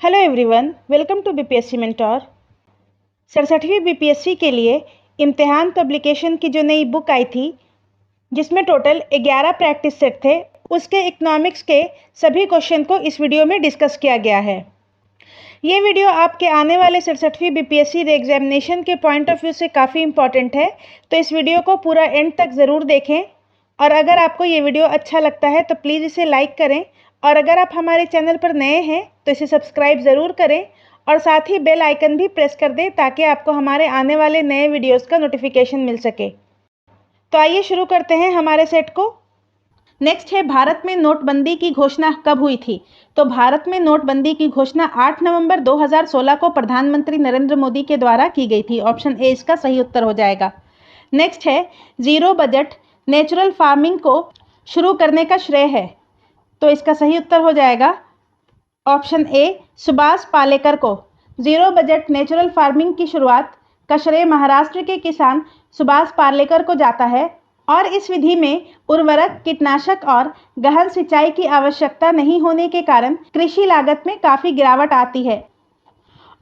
Hello everyone, welcome to BPSC mentor. 67वीं BPSC के लिए इम्तिहान पब्लिकेशन की जो नई बुक आई थी, जिसमें टोटल 11 प्रैक्टिस सेट थे, उसके इकोनॉमिक्स के सभी क्वेश्चन को इस वीडियो में डिस्कस किया गया है। ये वीडियो आपके आने वाले 67वीं बीपीएससी एग्जामिनेशन के पॉइंट ऑफ व्यू से काफ़ी इंपॉर्टेंट है, तो इस वीडियो को पूरा एंड तक ज़रूर देखें। और अगर आपको ये वीडियो अच्छा लगता है तो प्लीज़ इसे लाइक करें, और अगर आप हमारे चैनल पर नए हैं तो इसे सब्सक्राइब ज़रूर करें और साथ ही बेल आइकन भी प्रेस कर दें ताकि आपको हमारे आने वाले नए वीडियोस का नोटिफिकेशन मिल सके। तो आइए शुरू करते हैं हमारे सेट को। नेक्स्ट है, भारत में नोटबंदी की घोषणा कब हुई थी? तो भारत में नोटबंदी की घोषणा 8 नवंबर 2016 को प्रधानमंत्री नरेंद्र मोदी के द्वारा की गई थी। ऑप्शन ए इसका सही उत्तर हो जाएगा। नेक्स्ट है, जीरो बजट नेचुरल फार्मिंग को शुरू करने का श्रेय है, तो इसका सही उत्तर हो जाएगा ऑप्शन ए सुभाष पालेकर को। जीरो बजट नेचुरल फार्मिंग की शुरुआत का श्रेय महाराष्ट्र के किसान सुभाष पालेकर को जाता है, और इस विधि में उर्वरक, कीटनाशक और गहन सिंचाई की आवश्यकता नहीं होने के कारण कृषि लागत में काफ़ी गिरावट आती है।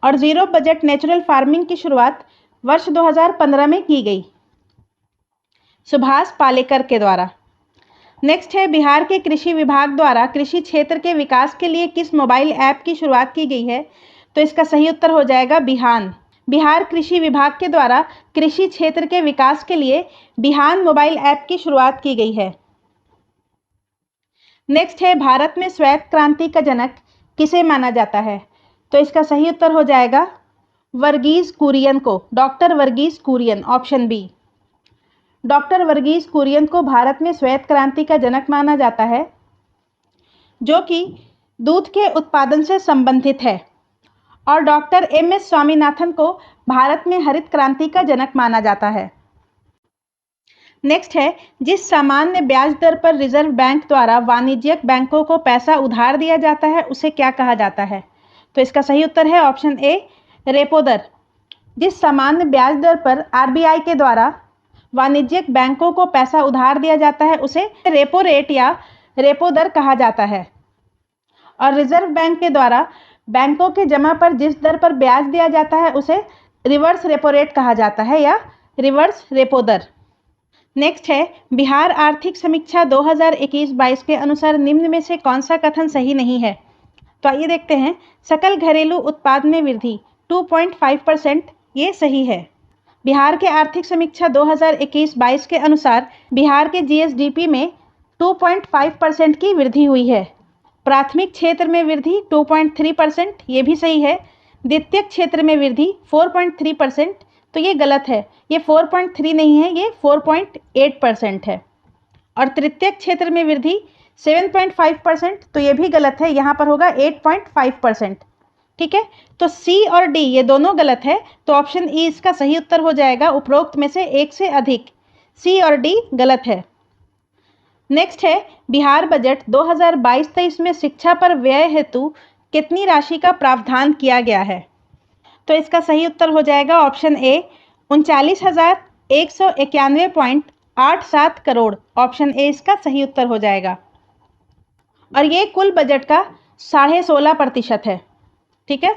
और जीरो बजट नेचुरल फार्मिंग की शुरुआत वर्ष 2015 में की गई सुभाष पालेकर के द्वारा। नेक्स्ट है, बिहार के कृषि विभाग द्वारा कृषि क्षेत्र के विकास के लिए किस मोबाइल ऐप की शुरुआत की गई है? तो इसका सही उत्तर हो जाएगा बिहान। बिहार कृषि विभाग के द्वारा कृषि क्षेत्र के विकास के लिए बिहान मोबाइल ऐप की शुरुआत की गई है। नेक्स्ट है, भारत में श्वेत क्रांति का जनक किसे माना जाता है? तो इसका सही उत्तर हो जाएगा वर्गीज कुरियन को, doctor Verghese Kurien. Option B, doctor Verghese Kurien को भारत में श्वेत क्रांति का जनक माना जाता है, जो कि दूध के उत्पादन से संबंधित है। और डॉक्टर एम.एस. स्वामीनाथन को भारत में हरित क्रांति का जनक माना जाता है। नेक्स्ट है, जिस सामान्य ब्याज दर पर रिजर्व बैंक द्वारा वाणिज्यिक बैंकों को पैसा उधार दिया जाता है, उसे क्या कहा जाता है? तो इसका सही उत्तर है ऑप्शन ए रेपो दर। जिस सामान्य ब्याज दर पर आरबीआई के द्वारा वाणिज्यिक बैंकों को पैसा उधार दिया जाता है, उसे रेपो रेट या रेपो दर कहा जाता है। और रिजर्व बैंक के द्वारा बैंकों के जमा पर जिस दर पर ब्याज दिया जाता है, उसे रिवर्स रेपो रेट कहा जाता है या रिवर्स रेपो दर। नेक्स्ट है, बिहार आर्थिक समीक्षा 2021-22 के अनुसार निम्न में से कौन सा कथन सही नहीं है? तो आइए देखते हैं। सकल घरेलू उत्पाद में वृद्धि 2.5%, ये सही है। बिहार के आर्थिक समीक्षा 2021-22 के अनुसार बिहार के जीएसडीपी में 2.5% की वृद्धि हुई है। प्राथमिक क्षेत्र में वृद्धि 2.3%, ये भी सही है। द्वितीयक क्षेत्र में वृद्धि 4.3%, तो ये गलत है। ये 4.3 नहीं है, ये 4.8% है। और तृतीयक क्षेत्र में वृद्धि 7.5%, तो ये भी गलत है। यहाँ पर होगा 8.5%। ठीक है, तो सी और डी ये दोनों गलत है, तो ऑप्शन ई इसका सही उत्तर हो जाएगा। उपरोक्त में से एक से अधिक, सी और डी गलत है। नेक्स्ट है, बिहार बजट 2022-23 में शिक्षा पर व्यय हेतु कितनी राशि का प्रावधान किया गया है? तो इसका सही उत्तर हो जाएगा option A 39,191.87 crore. Option A इसका सही उत्तर हो जाएगा। और ये कुल बजट का 16.5% है। ठीक है।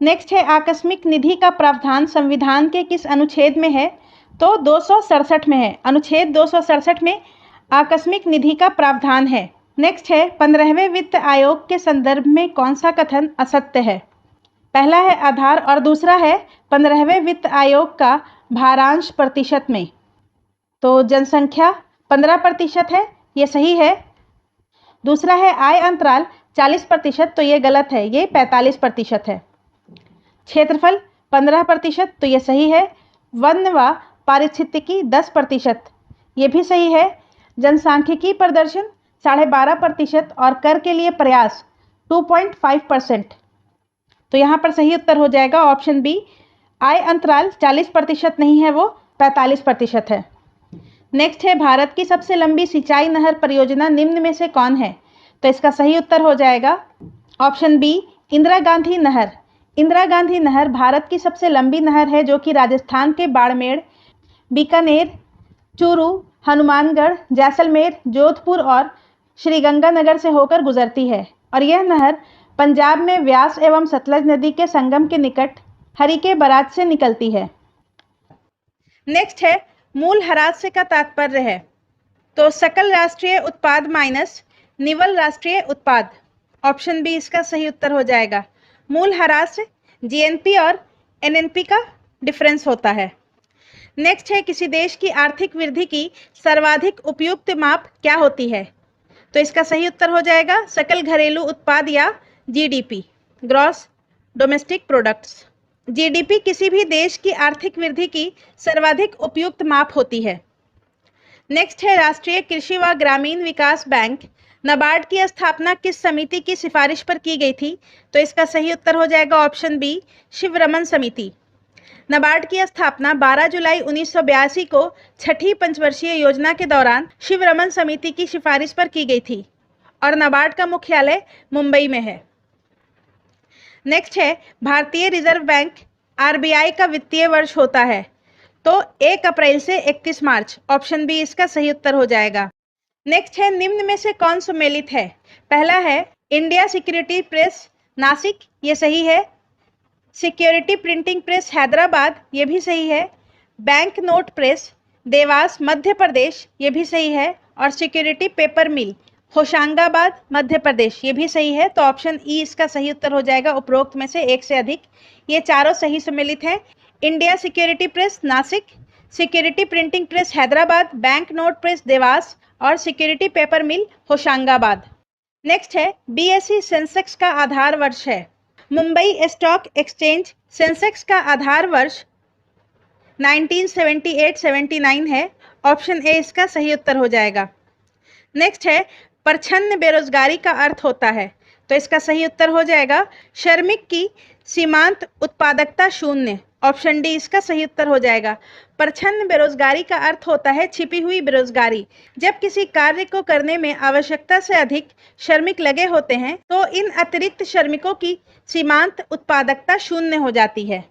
नेक्स्ट है, आकस्मिक निधि का प्रावधान संविधान के किस अनुच्छेद में है? तो 267 में है। अनुच्छेद 267 में आकस्मिक निधि का प्रावधान है। नेक्स्ट है, 15वें वित्त आयोग के संदर्भ में कौन सा कथन असत्य है? पहला है आधार और दूसरा है 15वें वित्त आयोग का भारांश प्रतिशत में। तो जनसंख्या 15% है, ये सही है। दूसरा है आय अंतराल 40%, तो ये गलत है, ये 45% है। क्षेत्रफल 15%, तो ये सही है। वन व पारिस्थितिकी 10%, ये भी सही है। जनसांख्यिकी प्रदर्शन 12.5% और कर के लिए प्रयास 2.5%, तो यहाँ पर सही उत्तर हो जाएगा ऑप्शन बी। आय अंतराल 40% नहीं है, वो 45% है। नेक्स्ट है, भारत की सबसे लंबी सिंचाई नहर परियोजना निम्न में से कौन है? तो इसका सही उत्तर हो जाएगा ऑप्शन बी इंदिरा गांधी नहर। इंदिरा गांधी नहर भारत की सबसे लंबी नहर है, जो कि राजस्थान के बाड़मेर, बीकानेर, चूरू, हनुमानगढ़, जैसलमेर, जोधपुर और श्रीगंगानगर से होकर गुजरती है। और यह नहर पंजाब में व्यास एवं सतलज नदी के संगम के निकट हरिके बराज से निकलती है। नेक्स्ट है मूल ह्रास से का तात्पर्य है, तो सकल राष्ट्रीय उत्पाद माइनस निवल राष्ट्रीय उत्पाद। ऑप्शन बी इसका सही उत्तर हो जाएगा। मूल ह्रास जीएनपी और एनएनपी का डिफरेंस होता है। नेक्स्ट है किसी देश की आर्थिक वृद्धि की सर्वाधिक उपयुक्त माप क्या होती है, तो इसका सही उत्तर हो जाएगा सकल घरेलू उत्पाद या GDP, gross domestic products. GDP किसी भी देश की आर्थिक वृद्धि की सर्वाधिक उपयुक्त माप होती है। नेक्स्ट है राष्ट्रीय कृषि व ग्रामीण विकास बैंक नाबार्ड की स्थापना किस समिति की सिफारिश पर की गई थी, तो इसका सही उत्तर हो जाएगा ऑप्शन बी शिवरमन समिति। नाबार्ड की स्थापना 12 जुलाई 1982 को छठी पंचवर्षीय योजना के दौरान शिवरमन समिति की सिफारिश पर की गई थी और नाबार्ड का मुख्यालय मुंबई में है। नेक्स्ट है भारतीय रिजर्व बैंक आरबीआई का वित्तीय वर्ष होता है, तो 1 अप्रैल से 31 मार्च। ऑप्शन बी इसका सही उत्तर हो जाएगा। नेक्स्ट है निम्न में से कौन सम्मिलित है, पहला है इंडिया सिक्योरिटी प्रेस नासिक, ये सही है। सिक्योरिटी प्रिंटिंग प्रेस हैदराबाद, ये भी सही है। Bank note press Dewas Madhya Pradesh, ये भी सही है। और सिक्योरिटी पेपर मिल होशंगाबाद मध्य प्रदेश, ये भी सही है। तो ऑप्शन ई इसका सही उत्तर हो जाएगा उपरोक्त में से एक से अधिक। ये चारों सही सम्मिलित हैं। India security press Nashik, security printing press Hyderabad, bank note press Dewas और सिक्योरिटी पेपर मिल होशंगाबाद। नेक्स्ट है बीएसई सेंसेक्स का आधार वर्ष है। मुंबई स्टॉक एक्सचेंज सेंसेक्स का आधार वर्ष 1978-79 है। ऑप्शन ए इसका सही उत्तर हो जाएगा। नेक्स्ट है प्रच्छन्न बेरोजगारी का अर्थ होता है, तो इसका सही उत्तर हो जाएगा श्रमिक की सीमांत उत्पादकता शून्य। ऑप्शन डी इसका सही उत्तर हो जाएगा। प्रच्छन्न बेरोजगारी का अर्थ होता है छिपी हुई बेरोजगारी। जब किसी कार्य को करने में आवश्यकता से अधिक श्रमिक लगे होते हैं तो इन अतिरिक्त श्रमिकों की सीमांत उत्पादकता शून्य हो जाती है।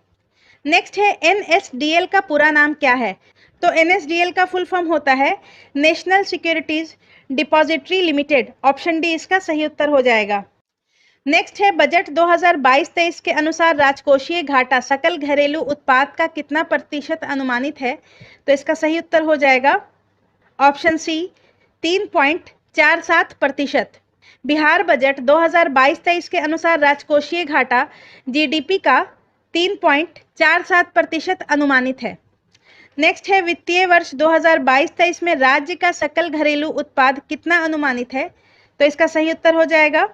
नेक्स्ट है एनएसडीएल का पूरा नाम क्या है, तो एनएसडीएल का फुल फॉर्म होता है national securities depository limited. Option D इसका सही उत्तर हो जाएगा। नेक्स्ट है बजट 2022-23 के अनुसार राजकोषीय घाटा सकल घरेलू उत्पाद का कितना प्रतिशत अनुमानित है, तो इसका सही उत्तर हो जाएगा ऑप्शन सी 3.47%। बिहार बजट 2022-23 के अनुसार राजकोषीय घाटा जीडीपी का 3.47% अनुमानित है। नेक्स्ट है वित्तीय वर्ष 2022-23 में राज्य का सकल घरेलू उत्पाद कितना अनुमानित है, तो इसका सही उत्तर हो जाएगा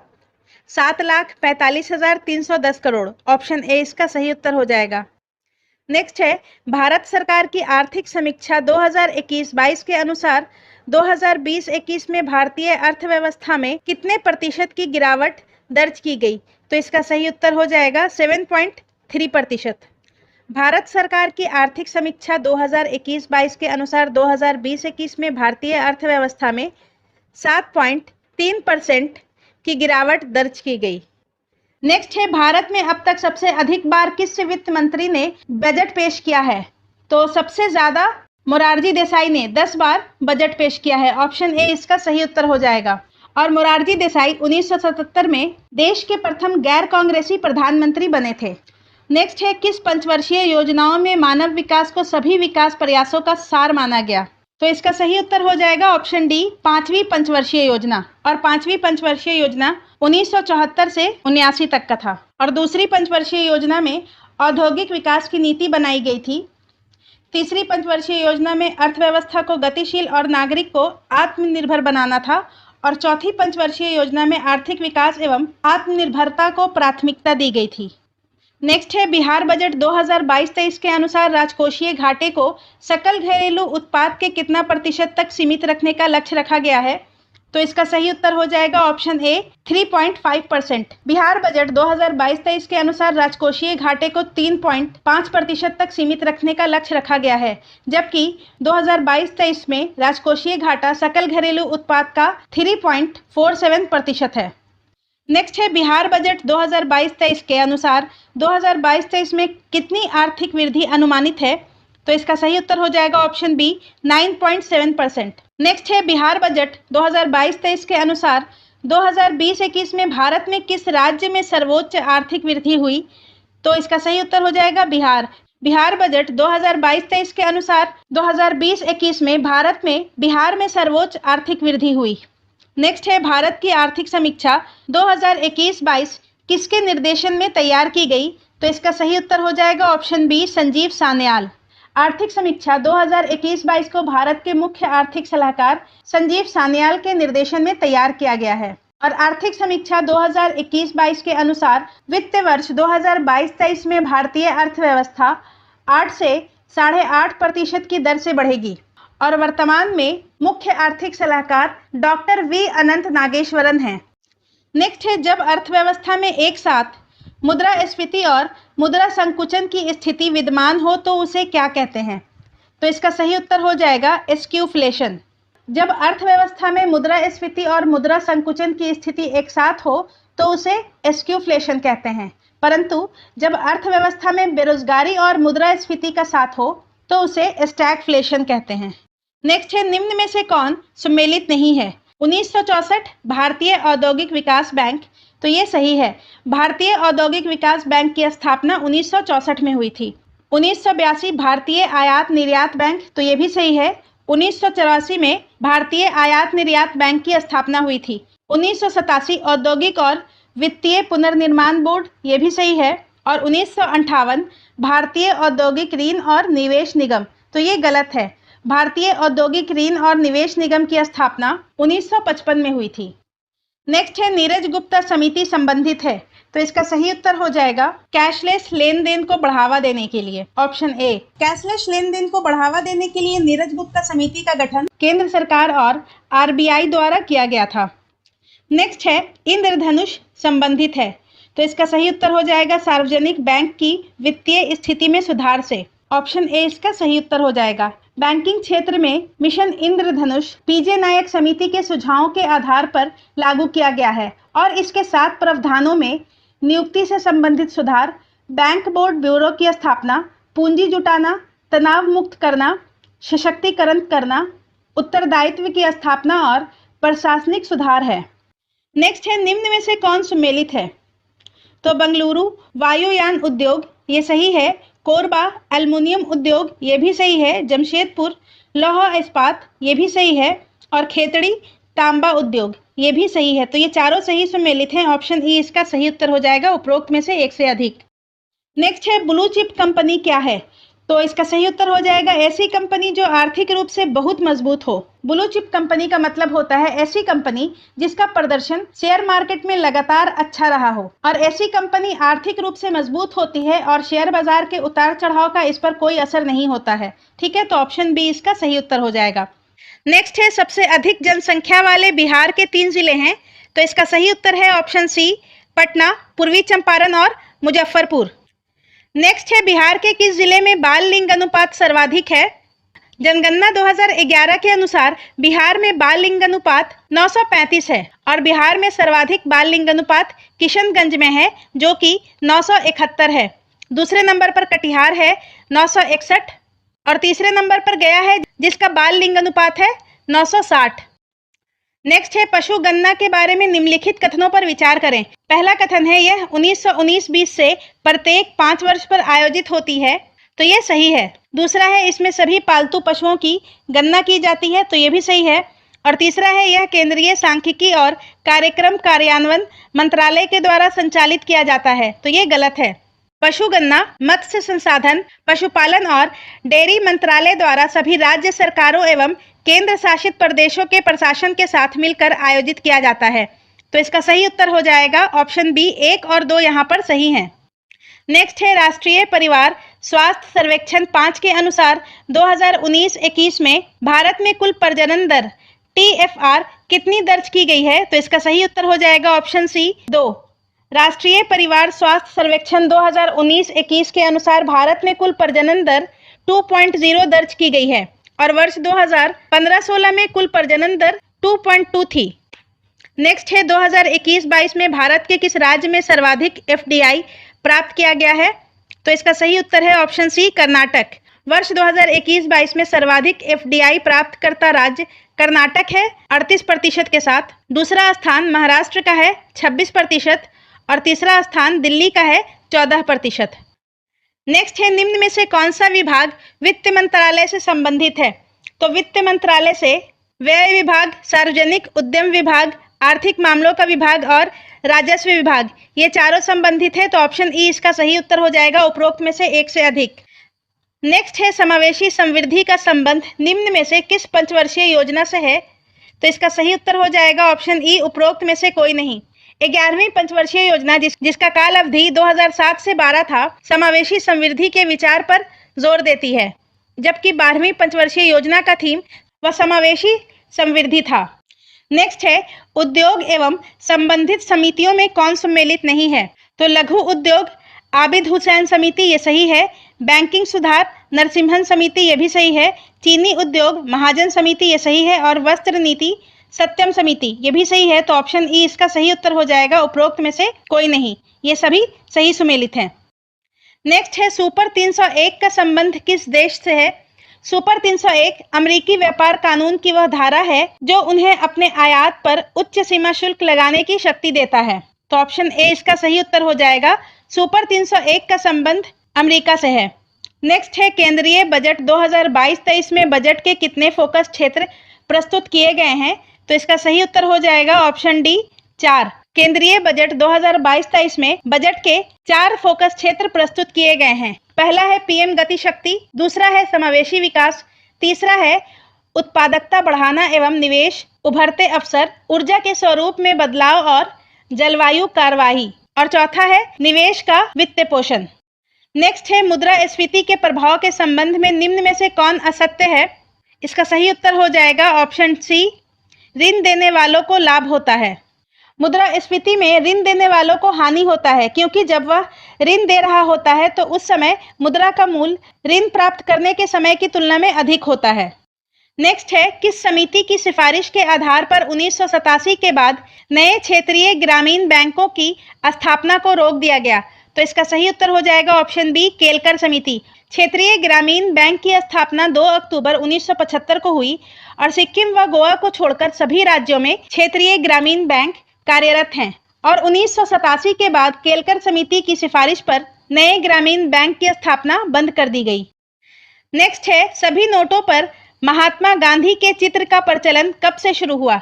7,45,310 करोड़। ऑप्शन ए इसका सही उत्तर हो जाएगा। नेक्स्ट है भारत सरकार की आर्थिक समीक्षा 2021-22 के अनुसार 2020-21 में भारतीय अर्थव्यवस्था में कितने प्रतिशत की गिरावट दर्ज की गई, तो इसका सही उत्तर हो जाएगा 7.3%। भारत सरकार की आर्थिक समीक्षा 2021-22 के अनुसार 2020-21 में भारतीय अर्थव्यवस्था में 7.3% की गिरावट दर्ज की गई। नेक्स्ट है भारत में अब तक सबसे अधिक बार किस वित्त मंत्री ने बजट पेश किया है, तो सबसे ज्यादा मोरारजी देसाई ने 10 बार बजट पेश किया है। ऑप्शन ए इसका सही उत्तर हो जाएगा। और मोरारजी देसाई 1977 में देश के प्रथम गैर कांग्रेसी प्रधानमंत्री बने थे। नेक्स्ट है किस पंचवर्षीय योजनाओं में मानव विकास को सभी विकास प्रयासों का सार माना गया, तो इसका सही उत्तर हो जाएगा ऑप्शन डी 5वीं पंचवर्षीय योजना। और 5वीं पंचवर्षीय योजना 1974 से 79 तक का था। और दूसरी पंचवर्षीय योजना में औद्योगिक विकास की नीति बनाई गई थी। तीसरी पंचवर्षीय योजना में अर्थव्यवस्था को गतिशील और नागरिक को आत्मनिर्भर बनाना था। और चौथी पंचवर्षीय योजना में आर्थिक विकास एवं आत्मनिर्भरता को प्राथमिकता दी गई थी। नेक्स्ट है बिहार बजट 2022-23 के अनुसार राजकोषीय घाटे को सकल घरेलू उत्पाद के कितना प्रतिशत तक सीमित रखने का लक्ष्य रखा गया है, तो इसका सही उत्तर हो जाएगा ऑप्शन ए 3.5%। बिहार बजट 2022-23 के अनुसार राजकोषीय घाटे को 3.5% तक सीमित रखने का लक्ष्य रखा गया है, जबकि 2022-23 में राजकोषीय घाटा सकल घरेलू उत्पाद का 3.47% है। नेक्स्ट है बिहार बजट 2022-23 के अनुसार 2022-23 में कितनी आर्थिक वृद्धि अनुमानित है, तो इसका सही उत्तर हो जाएगा ऑप्शन बी 9.7%। नेक्स्ट है बिहार बजट 2022-23 के अनुसार 2020-21 में भारत में किस राज्य में सर्वोच्च आर्थिक वृद्धि हुई? तो इसका सही उत्तर हो जाएगा बिहार। बिहार बजट 2022-23 के अनुसार 2020-21 में भारत में बिहार में सर्वोच्च आर्थिक वृद्धि हुई। नेक्स्ट है भारत की आर्थिक समीक्षा 2021-22 किसके निर्देशन में तैयार की गई? तो इसका सही उत्तर हो जाएगा ऑप्शन बी, संजीव सान्याल। आर्थिक समीक्षा 2021-22 को भारत के मुख्य आर्थिक सलाहकार संजीव सान्याल के निर्देशन में तैयार किया गया है और आर्थिक समीक्षा 2021-22 के अनुसार वित्त वर्ष 2022-23 में भारतीय अर्थव्यवस्था 8 से 8.5% की दर से बढ़ेगी और वर्तमान में मुख्य आर्थिक सलाहकार डॉक्टर वी अनंत नागेश्वरन हैं। नेक्स्ट है जब अर्थव्यवस्था में एक साथ मुद्रास्फीति और मुद्रा संकुचन की स्थिति विद्यमान हो तो उसे क्या कहते हैं? तो इसका सही उत्तर हो जाएगा स्क्यूफ्लेशन। जब अर्थव्यवस्था में मुद्रास्फीति और मुद्रा संकुचन की स्थिति एक साथ हो तो उसे स्क्यूफ्लेशन कहते हैं, परंतु जब अर्थव्यवस्था में बेरोजगारी और मुद्रास्फीति का साथ हो तो उसे स्टैगफ्लेशन कहते हैं। नेक्स्ट है निम्न में से कौन सम्मिलित नहीं है? 1964 भारतीय औद्योगिक विकास बैंक, तो ये सही है। भारतीय औद्योगिक विकास बैंक की स्थापना 1964 में हुई थी। 1982 भारतीय आयात निर्यात बैंक, तो ये भी सही है। 1984 में भारतीय आयात निर्यात बैंक की स्थापना हुई थी। 1987 औद्योगिक और वित्तीय पुनर्निर्माण बोर्ड, ये भी सही है। और 1958 भारतीय औद्योगिक ऋण और निवेश निगम, तो ये गलत है। भारतीय औद्योगिक ऋण और निवेश निगम की स्थापना 1955 में हुई थी। नेक्स्ट है नीरज गुप्ता समिति संबंधित है, तो इसका सही उत्तर हो जाएगा कैशलेस लेन देन को बढ़ावा देने के लिए, ऑप्शन ए। कैशलेस लेन देन को बढ़ावा देने के लिए नीरज गुप्ता समिति का गठन केंद्र सरकार और आरबीआई द्वारा किया गया था। नेक्स्ट है इंद्रधनुष संबंधित है, तो इसका सही उत्तर हो जाएगा सार्वजनिक बैंक की वित्तीय स्थिति में सुधार से, ऑप्शन ए इसका सही उत्तर हो जाएगा। बैंकिंग क्षेत्र में मिशन इंद्रधनुष पीजे नायक समिति के सुझावों के आधार पर लागू किया गया है और इसके 7 प्रावधानों में नियुक्ति से संबंधित सुधार, बैंक बोर्ड ब्यूरो की स्थापना, पूंजी जुटाना, तनाव मुक्त करना, सशक्तिकरण करना, उत्तरदायित्व की स्थापना और प्रशासनिक सुधार है। नेक्स्ट है निम्न में से कौन सम्मिलित है? तो बेंगलुरु वायुयान उद्योग, ये सही है। कोरबा एल्युमिनियम उद्योग, ये भी सही है। जमशेदपुर लौह इस्पात, ये भी सही है। और खेतड़ी तांबा उद्योग, ये भी सही है। तो ये चारों सही सम्मिलित हैं, ऑप्शन ई इसका सही उत्तर हो जाएगा उपरोक्त में से एक से अधिक। नेक्स्ट है ब्लू चिप कंपनी क्या है? तो इसका सही उत्तर हो जाएगा ऐसी कंपनी जो आर्थिक रूप से बहुत मजबूत हो। ब्लू चिप कंपनी का मतलब होता है ऐसी कंपनी जिसका प्रदर्शन शेयर मार्केट में लगातार अच्छा रहा हो और ऐसी कंपनी आर्थिक रूप से मजबूत होती है और शेयर बाजार के उतार चढ़ाव का इस पर कोई असर नहीं होता है। ठीक है, तो ऑप्शन बी इसका सही उत्तर हो जाएगा। नेक्स्ट है सबसे अधिक जनसंख्या वाले बिहार के 3 जिले हैं, तो इसका सही उत्तर है ऑप्शन सी, पटना, पूर्वी चंपारण और मुजफ्फरपुर। नेक्स्ट है बिहार के किस जिले में बाल लिंग अनुपात सर्वाधिक है? जनगणना 2011 के अनुसार बिहार में बाल लिंग अनुपात 935 है और बिहार में सर्वाधिक बाल लिंग अनुपात किशनगंज में है जो कि 971 है। दूसरे नंबर पर कटिहार है 961 और तीसरे नंबर पर गया है जिसका बाल लिंग अनुपात है 960। नेक्स्ट है पशु गणना के बारे में निम्नलिखित कथनों पर विचार करें। पहला कथन है यह 1919-20 से प्रत्येक 5 वर्ष पर आयोजित होती है, तो यह सही है। दूसरा है इसमें सभी पालतू पशुओं की गणना की जाती है, तो यह भी सही है। और तीसरा है यह केंद्रीय सांख्यिकी और कार्यक्रम कार्यान्वयन मंत्रालय के द्वारा संचालित किया जाता है, तो यह गलत है। पशु गणना मत्स्य संसाधन, पशुपालन और डेयरी मंत्रालय द्वारा सभी राज्य सरकारों एवं केंद्र शासित प्रदेशों के प्रशासन के साथ मिलकर आयोजित किया जाता है, तो इसका सही उत्तर हो जाएगा ऑप्शन बी। 1 और 2 यहाँ पर सही हैं। नेक्स्ट है राष्ट्रीय परिवार स्वास्थ्य सर्वेक्षण 5 के अनुसार 2019-21 में भारत में कुल प्रजनन दर TFR कितनी दर्ज की गई है? तो इसका सही उत्तर हो जाएगा ऑप्शन सी 2। राष्ट्रीय परिवार स्वास्थ्य सर्वेक्षण 2019-21 के अनुसार भारत में कुल प्रजनन दर 2.0 दर्ज की गई है और वर्ष 2015-16 में कुल प्रजनन दर 2.2 थी। नेक्स्ट है 2021-22 में भारत के किस राज्य में सर्वाधिक FDI प्राप्त किया गया है? तो इसका सही उत्तर है ऑप्शन सी कर्नाटक। वर्ष 2021-22 में सर्वाधिक FDI प्राप्तकर्ता राज्य कर्नाटक है 38% के साथ, दूसरा स्थान महाराष्ट्र का है 26% और तीसरा स्थान दिल्ली का है 14%। नेक्स्ट है, निम्न में से कौन सा विभाग वित्त मंत्रालय से संबंधित है? तो वित्त मंत्रालय से व्यय विभाग, सार्वजनिक उद्यम विभाग, आर्थिक मामलों का विभाग और राजस्व विभाग, ये चारों संबंधित है। तो ऑप्शन ई इसका सही उत्तर हो जाएगा, उपरोक्त में से एक से अधिक। नेक्स्ट है, समावेशी समृद्धि का संबंध निम्न में से किस पंचवर्षीय योजना से है? तो इसका सही उत्तर हो जाएगा ऑप्शन ई, उपरोक्त में से कोई नहीं। 11वीं पंचवर्षीय योजना जिसका काल अवधि 2007 से 12 था, समावेशी समृद्धि के विचार पर जोर देती है, जबकि 12वीं पंचवर्षीय योजना का थीम वह समावेशी समृद्धि था। नेक्स्ट है, उद्योग एवं संबंधित समितियों में कौन सम्मिलित नहीं है? तो लघु उद्योग आबिद हुसैन समिति, ये सही है। बैंकिंग सुधार नरसिम्हन समिति, ये भी सही है। चीनी उद्योग महाजन समिति, ये सही है। और वस्त्र नीति सत्यम समिति, ये भी सही है। तो ऑप्शन ई इसका सही उत्तर हो जाएगा, उपरोक्त में से कोई नहीं। ये सभी सही सुमेलित हैं। नेक्स्ट है, सुपर 301 का संबंध किस देश से है? सुपर 301 अमेरिकी व्यापार कानून की वह धारा है जो उन्हें अपने आयात पर उच्च सीमा शुल्क लगाने की शक्ति देता है। तो ऑप्शन ए इसका सही उत्तर हो जाएगा, सुपर 301 का संबंध अमेरिका से है। नेक्स्ट है, केंद्रीय बजट 2022-23 में बजट के कितने फोकस क्षेत्र प्रस्तुत किए गए हैं? तो इसका सही उत्तर हो जाएगा ऑप्शन डी, 4। केंद्रीय बजट 2022-23 में बजट के 4 फोकस क्षेत्र प्रस्तुत किए गए हैं। पहला है पीएम गति शक्ति, दूसरा है समावेशी विकास, तीसरा है उत्पादकता बढ़ाना एवं निवेश, उभरते अवसर, ऊर्जा के स्वरूप में बदलाव और जलवायु कार्रवाई, और चौथा है निवेश का वित्त पोषण। नेक्स्ट है, मुद्रास्फीति के प्रभाव के संबंध में निम्न में से कौन असत्य है? इसका सही उत्तर हो जाएगा ऑप्शन सी, ऋण देने वालों को लाभ होता है। मुद्रास्फीति में ऋण देने वालों को हानि होता है, क्योंकि जब वह ऋण दे रहा होता है तो उस समय मुद्रा का मूल्य ऋण प्राप्त करने के समय की तुलना में अधिक होता है। नेक्स्ट है, किस समिति की सिफारिश के आधार पर 1987 के बाद नए क्षेत्रीय ग्रामीण बैंकों की स्थापना को रोक दिया गया? तो इसका सही उत्तर हो जाएगा ऑप्शन बी, केलकर समिति। क्षेत्रीय ग्रामीण बैंक की स्थापना 2 अक्टूबर 1975 को हुई और सिक्किम व गोवा को छोड़कर सभी राज्यों में क्षेत्रीय ग्रामीण बैंक कार्यरत हैं। और 1987 के बाद केलकर समिति की सिफारिश पर नए ग्रामीण बैंक की स्थापना बंद कर दी गई। नेक्स्ट है, सभी नोटों पर महात्मा गांधी के चित्र का प्रचलन कब से शुरू हुआ?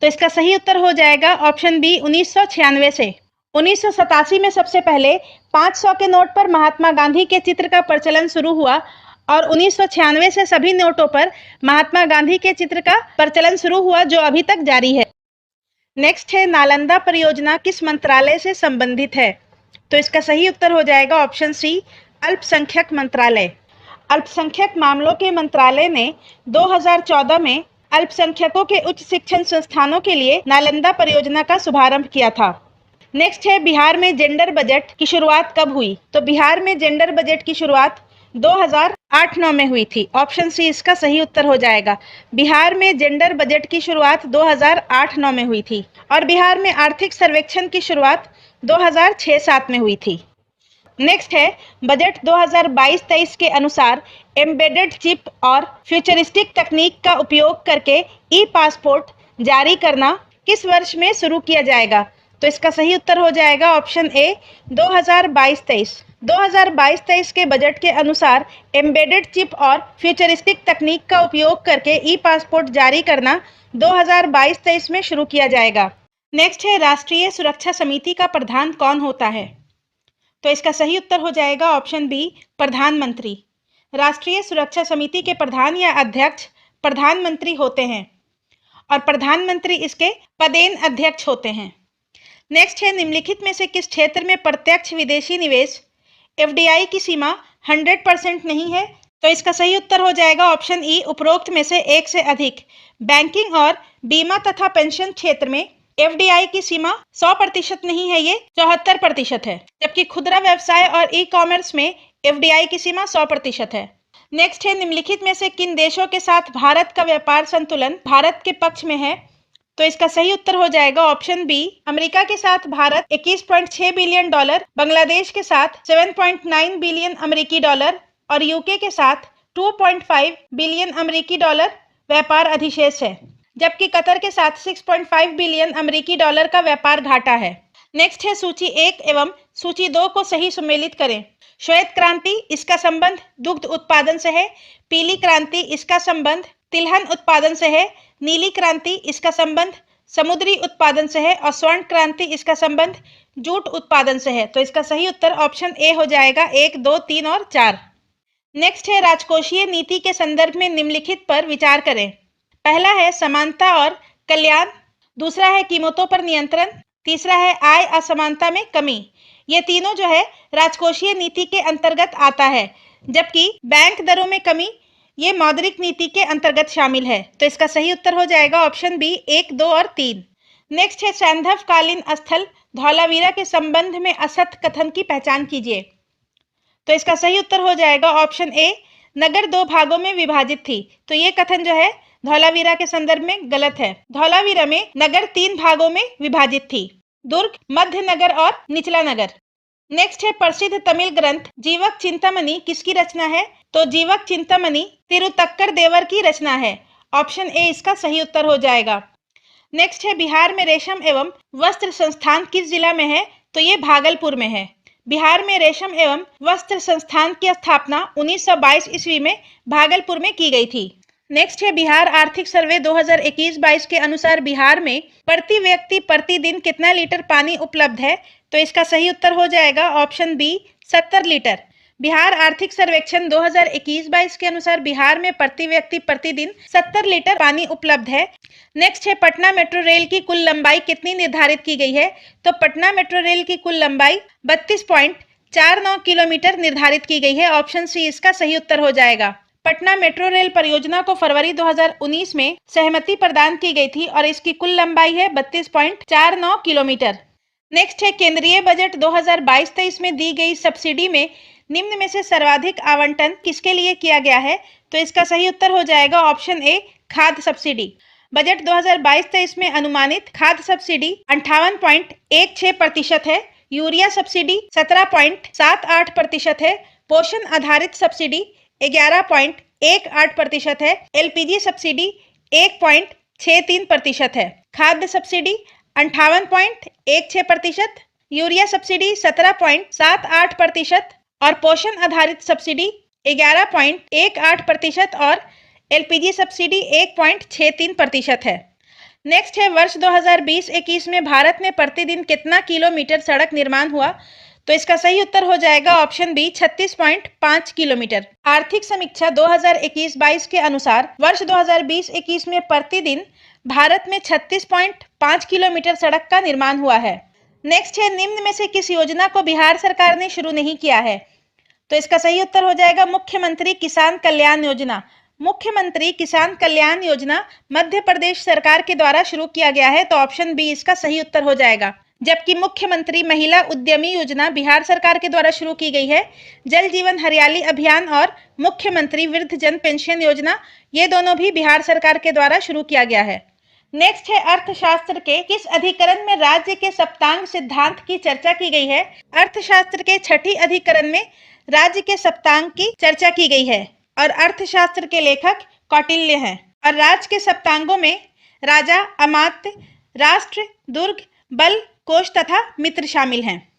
तो इसका सही उत्तर हो जाएगा ऑप्शन बी, 1996 से। 1987 में सबसे पहले 500 के नोट पर महात्मा गांधी के चित्र का प्रचलन शुरू हुआ और 1996 से सभी नोटों पर महात्मा गांधी के चित्र का प्रचलन शुरू हुआ, जो अभी तक जारी है। नेक्स्ट है, नालंदा परियोजना किस मंत्रालय से संबंधित है? तो इसका सही उत्तर हो जाएगा ऑप्शन सी, अल्पसंख्यक मंत्रालय। अल्पसंख्यक मामलों के मंत्रालय ने 2014 में अल्पसंख्यकों के उच्च शिक्षण संस्थानों के लिए नालंदा परियोजना का शुभारंभ किया था। नेक्स्ट है, बिहार में जेंडर बजट की शुरुआत कब हुई? तो बिहार में जेंडर बजट की शुरुआत 2008-9 में हुई थी। ऑप्शन सी इसका सही उत्तर हो जाएगा। बिहार में जेंडर बजट की शुरुआत 2008-9 में हुई थी और बिहार में आर्थिक सर्वेक्षण की शुरुआत 2006-7 में हुई थी। नेक्स्ट है, बजट 2022-23 के अनुसार एम्बेडेड चिप और फ्यूचरिस्टिक तकनीक का उपयोग करके ई पासपोर्ट जारी करना किस वर्ष में शुरू किया जाएगा? तो इसका सही उत्तर हो जाएगा ऑप्शन ए, 2022-23। 2022-23 के बजट के अनुसार एम्बेडेड चिप और फ्यूचरिस्टिक तकनीक का उपयोग करके ई पासपोर्ट जारी करना 2022-23 में शुरू किया जाएगा। नेक्स्ट है, राष्ट्रीय सुरक्षा समिति का प्रधान कौन होता है? तो इसका सही उत्तर हो जाएगा ऑप्शन बी, प्रधानमंत्री। राष्ट्रीय सुरक्षा समिति के प्रधान या अध्यक्ष प्रधानमंत्री होते हैं और प्रधानमंत्री इसके पदेन अध्यक्ष होते हैं। नेक्स्ट है, निम्नलिखित में से किस क्षेत्र में प्रत्यक्ष विदेशी निवेश एफडीआई की सीमा 100% नहीं है? तो इसका सही उत्तर हो जाएगा ऑप्शन ई, उपरोक्त में से एक से अधिक। बैंकिंग और बीमा तथा पेंशन क्षेत्र में एफडीआई की सीमा 100% नहीं है, ये 74% है, जबकि खुदरा व्यवसाय और ई कॉमर्स में एफडीआई की सीमा 100% है। नेक्स्ट है, निम्नलिखित में से किन देशों के साथ भारत का व्यापार संतुलन भारत के पक्ष में है? तो इसका सही उत्तर हो जाएगा ऑप्शन बी, अमेरिका के साथ भारत 21.6 बिलियन डॉलर, बांग्लादेश के साथ 7.9 बिलियन अमेरिकी डॉलर और यूके के साथ 2.5 बिलियन अमेरिकी डॉलर व्यापार अधिशेष है, जबकि कतर के साथ 6.5 बिलियन अमेरिकी डॉलर का व्यापार घाटा है। नेक्स्ट है सूची 1 एवं सूची 2 को सही सुमेलित करें। श्वेत क्रांति, इसका संबंध दुग्ध उत्पादन से है। पीली क्रांति, इसका संबंध तिलहन उत्पादन से है। नीली क्रांति, इसका संबंध समुद्री उत्पादन से है। और स्वर्ण क्रांति, इसका संबंध जूट उत्पादन से है। तो इसका सही उत्तर ऑप्शन ए हो जाएगा, 1, 2, 3 और 4। नेक्स्ट है राजकोषीय नीति के संदर्भ में निम्नलिखित पर विचार करें। पहला है समानता और कल्याण, दूसरा है कीमतों पर नियंत्रण, तीसरा है आय असमानता में कमी। ये तीनों जो है राजकोषीय नीति के अंतर्गत आता है, जबकि बैंक दरों में कमी ये मौद्रिक नीति के अंतर्गत शामिल है। तो इसका सही उत्तर हो जाएगा ऑप्शन बी, 1, 2 और 3। नेक्स्ट है सैंधवकालीन स्थल धौलावीरा के संबंध में असत कथन की पहचान कीजिए। तो इसका सही उत्तर हो जाएगा ऑप्शन ए, नगर 2 भागों में विभाजित थी। तो ये कथन जो है धौलावीरा के संदर्भ में गलत है। धौलावीरा में नगर 3 भागों में विभाजित थी, दुर्ग, मध्य नगर और निचला नगर। नेक्स्ट है प्रसिद्ध तमिल ग्रंथ जीवक चिंतामणि किसकी रचना है? तो जीवक चिंतामणि तिरुतक्कर देवर की रचना है। ऑप्शन ए इसका सही उत्तर हो जाएगा। नेक्स्ट है बिहार में रेशम एवं वस्त्र संस्थान किस जिला में है? तो ये भागलपुर में है। बिहार में रेशम एवं वस्त्र संस्थान की स्थापना 1922 ईस्वी में भागलपुर में की गई थी। नेक्स्ट है बिहार आर्थिक सर्वे 2021-22 के अनुसार बिहार में प्रति व्यक्ति प्रतिदिन कितना लीटर पानी उपलब्ध है? तो इसका सही उत्तर हो जाएगा ऑप्शन बी, 70 लीटर। बिहार आर्थिक सर्वेक्षण 2021-22 के अनुसार बिहार में प्रति व्यक्ति प्रतिदिन 70 लीटर पानी उपलब्ध है। नेक्स्ट है पटना मेट्रो रेल की कुल लंबाई कितनी निर्धारित की गई है? तो पटना मेट्रो रेल की कुल लंबाई 32.49 किलोमीटर निर्धारित की गई है। ऑप्शन सी इसका सही उत्तर हो जाएगा। पटना मेट्रो रेल परियोजना को फरवरी 2019 में सहमति प्रदान की गई थी और इसकी कुल लंबाई है 32.49 किलोमीटर। नेक्स्ट है केंद्रीय बजट 2022-23 में दी गई सब्सिडी में निम्न में से सर्वाधिक आवंटन किसके लिए किया गया है? तो इसका सही उत्तर हो जाएगा ऑप्शन ए, खाद्य सब्सिडी। बजट 2022-23 में अनुमानित खाद्य सब्सिडी 58.16% है। यूरिया सब्सिडी 17.78% है। पोषण आधारित सब्सिडी 11.18% है। एलपीजी सब्सिडी 1.63% है। खाद्य सब्सिडी 58.16%, यूरिया सब्सिडी 17.78% और पोषण आधारित सब्सिडी 11.18% और एलपीजी सब्सिडी 1.63% है। नेक्स्ट है वर्ष 2020-21 में भारत में प्रतिदिन कितना किलोमीटर सड़क निर्माण हुआ? तो इसका सही उत्तर हो जाएगा ऑप्शन बी, 36.5 किलोमीटर। आर्थिक समीक्षा 2021-22 के अनुसार वर्ष 2020-21 में प्रतिदिन भारत में 36.5 किलोमीटर सड़क का निर्माण हुआ है। नेक्स्ट है निम्न में से किस योजना को बिहार सरकार ने शुरू नहीं किया है? तो इसका सही उत्तर हो जाएगा मुख्यमंत्री किसान कल्याण योजना। मुख्यमंत्री किसान कल्याण योजना मध्य प्रदेश सरकार के द्वारा शुरू किया गया है। तो ऑप्शन बी इसका सही उत्तर हो जाएगा। जबकि मुख्यमंत्री महिला उद्यमी योजना बिहार सरकार के द्वारा शुरू की गई है। जल जीवन हरियाली अभियान और मुख्यमंत्री वृद्ध जन पेंशन योजना ये दोनों भी बिहार सरकार के द्वारा शुरू किया गया है। नेक्स्ट है अर्थशास्त्र के किस अधिकरण में राज्य के सप्तांग सिद्धांत की चर्चा की गई है? अर्थशास्त्र के 6ठी अधिकरण में राज्य के सप्तांग की चर्चा की गई है और अर्थशास्त्र के लेखक कौटिल्य हैं। और राज्य के सप्तांगों में राजा, अमात्य, राष्ट्र, दुर्ग, बल, कोष तथा मित्र शामिल हैं।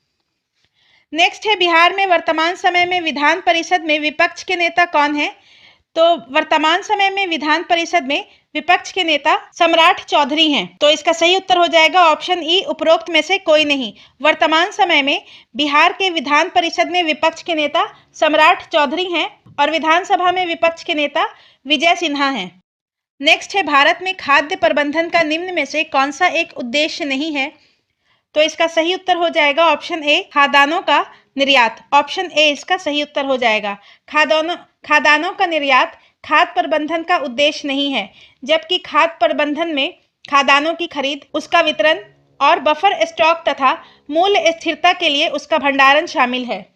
नेक्स्ट है बिहार में वर्तमान समय में विधान परिषद में विपक्ष के नेता कौन है? तो वर्तमान समय में विधान परिषद में विपक्ष के नेता सम्राट चौधरी हैं। तो इसका सही उत्तर हो जाएगा ऑप्शन ई, उपरोक्त में से कोई नहीं। वर्तमान समय में बिहार के विधान परिषद में विपक्ष के नेता सम्राट चौधरी हैं और विधानसभा में विपक्ष के नेता विजय सिन्हा हैं। नेक्स्ट है भारत में खाद्य प्रबंधन का निम्न में से कौन सा एक उद्देश्य नहीं है? तो इसका सही उत्तर हो जाएगा ऑप्शन ए, खाद्यान्नों का निर्यात। ऑप्शन ए इसका सही उत्तर हो जाएगा। खाद्यान्नों का निर्यात खाद्य प्रबंधन का उद्देश्य नहीं है, जबकि खाद्य प्रबंधन में खाद्यान्नों की खरीद, उसका वितरण और बफर स्टॉक तथा मूल्य स्थिरता के लिए उसका भंडारण शामिल है।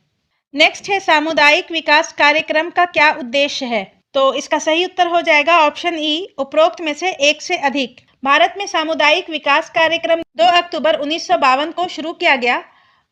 नेक्स्ट है सामुदायिक विकास कार्यक्रम का क्या उद्देश्य है? तो इसका सही उत्तर हो जाएगा ऑप्शन ई, उपरोक्त में से एक से अधिक। भारत में सामुदायिक विकास कार्यक्रम 2 अक्टूबर 1952 को शुरू किया गया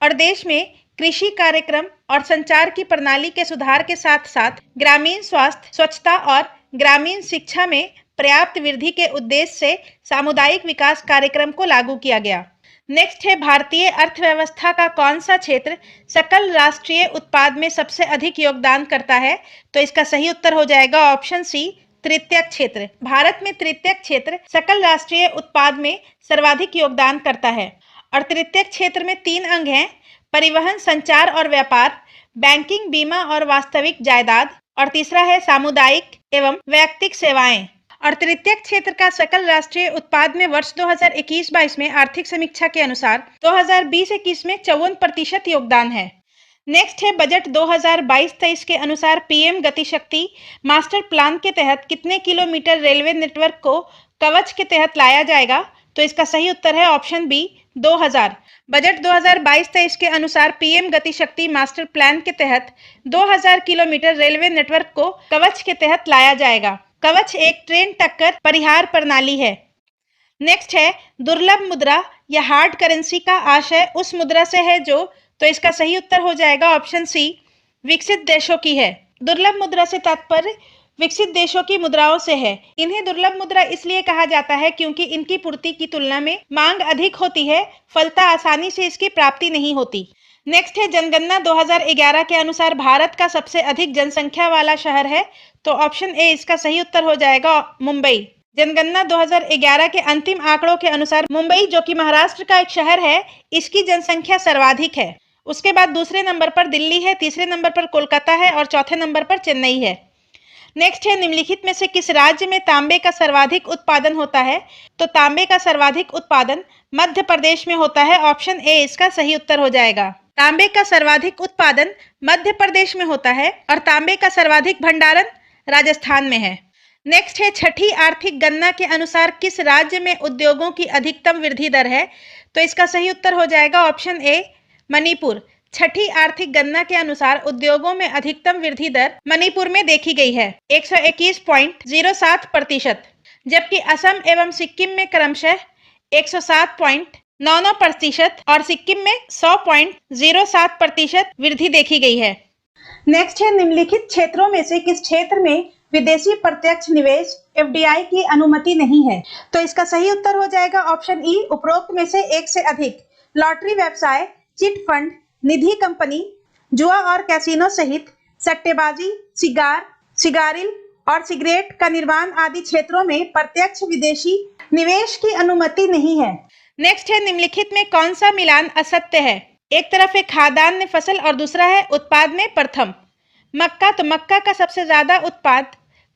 और देश में कृषि कार्यक्रम और संचार की प्रणाली के सुधार के साथ साथ ग्रामीण स्वास्थ्य, स्वच्छता और ग्रामीण शिक्षा में पर्याप्त वृद्धि के उद्देश्य से सामुदायिक विकास कार्यक्रम को लागू किया गया। नेक्स्ट है, भारतीय अर्थव्यवस्था का कौन सा क्षेत्र सकल राष्ट्रीय उत्पाद में सबसे अधिक योगदान करता है? तो इसका सही उत्तर हो जाएगा ऑप्शन सी, तृतीयक क्षेत्र। भारत में तृतीयक क्षेत्र सकल राष्ट्रीय उत्पाद में सर्वाधिक योगदान करता है। और तृतीयक क्षेत्र में 3 अंग हैं: परिवहन, संचार और व्यापार, बैंकिंग, बीमा और वास्तविक जायदाद, और तीसरा है सामुदायिक एवं वैयक्तिक सेवाएं। और तृतीयक क्षेत्र का सकल राष्ट्रीय उत्पाद में वर्ष 2021-22 में आर्थिक समीक्षा के अनुसार 2020-21 में 54% योगदान है। नेक्स्ट है, बजट 2022-23 के अनुसार पीएम गति शक्ति मास्टर प्लान के तहत कितने किलोमीटर रेलवे नेटवर्क को कवच के तहत लाया जाएगा? तो इसका सही उत्तर है ऑप्शन बी, 2000। बजट 2022-23 के अनुसार पीएम गति शक्ति मास्टर प्लान के तहत 2000 किलोमीटर रेलवे नेटवर्क को कवच के तहत लाया जाएगा। कवच एक ट्रेन टक्कर परिहार प्रणाली है। नेक्स्ट है, दुर्लभ मुद्रा या हार्ड करेंसी का आशय उस मुद्रा से है जो, तो इसका सही उत्तर हो जाएगा ऑप्शन सी, विकसित देशों की है। दुर्लभ मुद्रा से तात्पर्य विकसित देशों की मुद्राओं से है। इन्हें दुर्लभ मुद्रा इसलिए कहा जाता है क्योंकि इनकी पूर्ति की तुलना में मांग अधिक होती है, फलता आसानी से इसकी प्राप्ति नहीं होती। नेक्स्ट है, जनगणना 2011 के अनुसार भारत का सबसे अधिक जनसंख्या वाला शहर है, तो ऑप्शन ए इसका सही उत्तर हो जाएगा मुंबई। जनगणना 2011 के अंतिम आंकड़ों के अनुसार मुंबई, जो कि महाराष्ट्र का एक शहर है, इसकी जनसंख्या सर्वाधिक है। उसके बाद दूसरे नंबर पर दिल्ली है, तीसरे नंबर पर कोलकाता है और चौथे नंबर पर चेन्नई है। नेक्स्ट है, निम्नलिखित में से किस राज्य में तांबे का सर्वाधिक उत्पादन होता है? तो तांबे का सर्वाधिक उत्पादन मध्य प्रदेश में होता है। ऑप्शन ए इसका सही उत्तर हो जाएगा। तांबे का सर्वाधिक उत्पादन मध्य प्रदेश में होता है और तांबे का सर्वाधिक भंडारण राजस्थान में है। नेक्स्ट है, छठी आर्थिक गणना के अनुसार किस राज्य में उद्योगों की अधिकतम वृद्धि दर है? तो इसका सही उत्तर हो जाएगा ऑप्शन ए, मणिपुर। छठी आर्थिक गणना के अनुसार उद्योगों में अधिकतम वृद्धि दर मणिपुर में देखी गई है, 121.07%, जबकि असम एवं सिक्किम में क्रमशः 107.99% और सिक्किम में 100.07% वृद्धि देखी गई है। नेक्स्ट है, निम्नलिखित क्षेत्रों में से किस क्षेत्र में विदेशी प्रत्यक्ष निवेश एफडीआई की अनुमति नहीं है? तो इसका सही उत्तर हो जाएगा ऑप्शन ई, उपरोक्त में से एक से अधिक। लॉटरी व्यवसाय, चिट फंड, निधि कंपनी, जुआ और कैसीनो सहित सट्टेबाजी, सिगारिल और सिगरेट का निर्माण आदि क्षेत्रों में प्रत्यक्ष विदेशी निवेश की अनुमति नहीं है। नेक्स्ट है, निम्नलिखित में कौन सा मिलान असत्य है? एक तरफ है खाद्यान्न फसल और दूसरा है उत्पाद में प्रथम। मक्का, तो मक्का का सबसे ज्यादा उत्पाद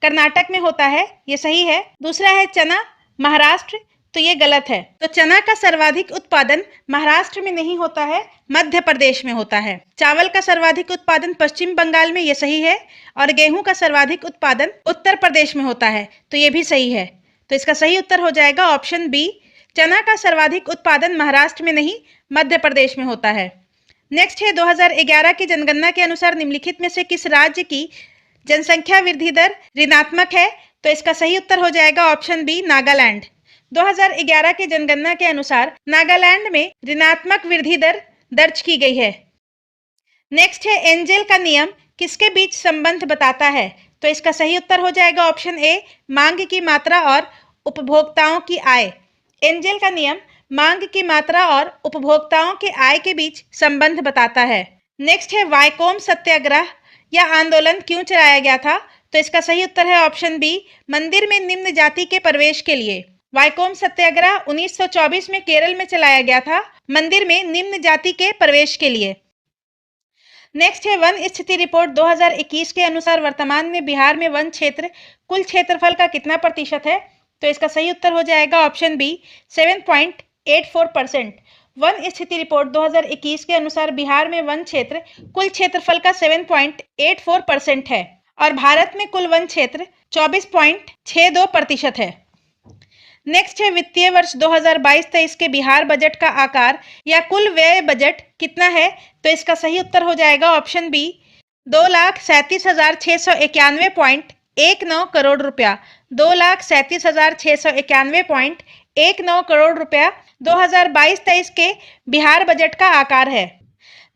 कर्नाटक में होता है, ये सही है। दूसरा है चना, महाराष्ट्र, तो ये गलत है। तो चना का सर्वाधिक उत्पादन महाराष्ट्र में नहीं होता है, मध्य प्रदेश में होता है। चावल का सर्वाधिक उत्पादन पश्चिम बंगाल में, ये सही है। और गेहूं का सर्वाधिक उत्पादन उत्तर प्रदेश में होता है, तो ये भी सही है। तो इसका सही उत्तर हो जाएगा ऑप्शन बी, चना का सर्वाधिक उत्पादन महाराष्ट्र में नहीं, मध्य प्रदेश में होता है। नेक्स्ट है, 2011 की जनगणना के अनुसार निम्नलिखित में से किस राज्य की जनसंख्या वृद्धि दर ऋणात्मक है? तो इसका सही उत्तर हो जाएगा ऑप्शन बी, नागालैंड। 2011 की जनगणना के अनुसार नागालैंड में ऋणात्मक वृद्धि दर दर्ज की गई है। नेक्स्ट है, एंजेल का नियम किसके बीच संबंध बताता है? तो इसका सही उत्तर हो जाएगा ऑप्शन ए, मांग की मात्रा और उपभोक्ताओं की आय। एंजेल का नियम मांग की मात्रा और उपभोक्ताओं के आय के बीच संबंध बताता है। नेक्स्ट है, वायकोम सत्याग्रह या आंदोलन क्यों चलाया गया था? तो इसका सही उत्तर है ऑप्शन बी, मंदिर में निम्न जाति के प्रवेश के लिए। वायकोम सत्याग्रह 1924 में केरल में चलाया गया था, मंदिर में निम्न जाति के प्रवेश के लिए। नेक्स्ट है, वन स्थिति रिपोर्ट 2021 के अनुसार वर्तमान में बिहार में वन क्षेत्र कुल क्षेत्रफल का कितना प्रतिशत है? तो इसका सही उत्तर हो जाएगा ऑप्शन बी, 7.84%। वन स्थिति रिपोर्ट 2021 के अनुसार बिहार में वन क्षेत्र कुल क्षेत्रफल का 7.84% है और भारत में कुल वन क्षेत्र 24.62% है। नेक्स्ट है, वित्तीय वर्ष 2022-23 के बिहार बजट का आकार या कुल व्यय बजट कितना है? तो इसका सही उत्तर हो जाएगा ऑप्शन बी, 2,37,691.19 करोड़ रुपया। 2,37,691.19 करोड़ रुपया 2022-23 के बिहार बजट का आकार है।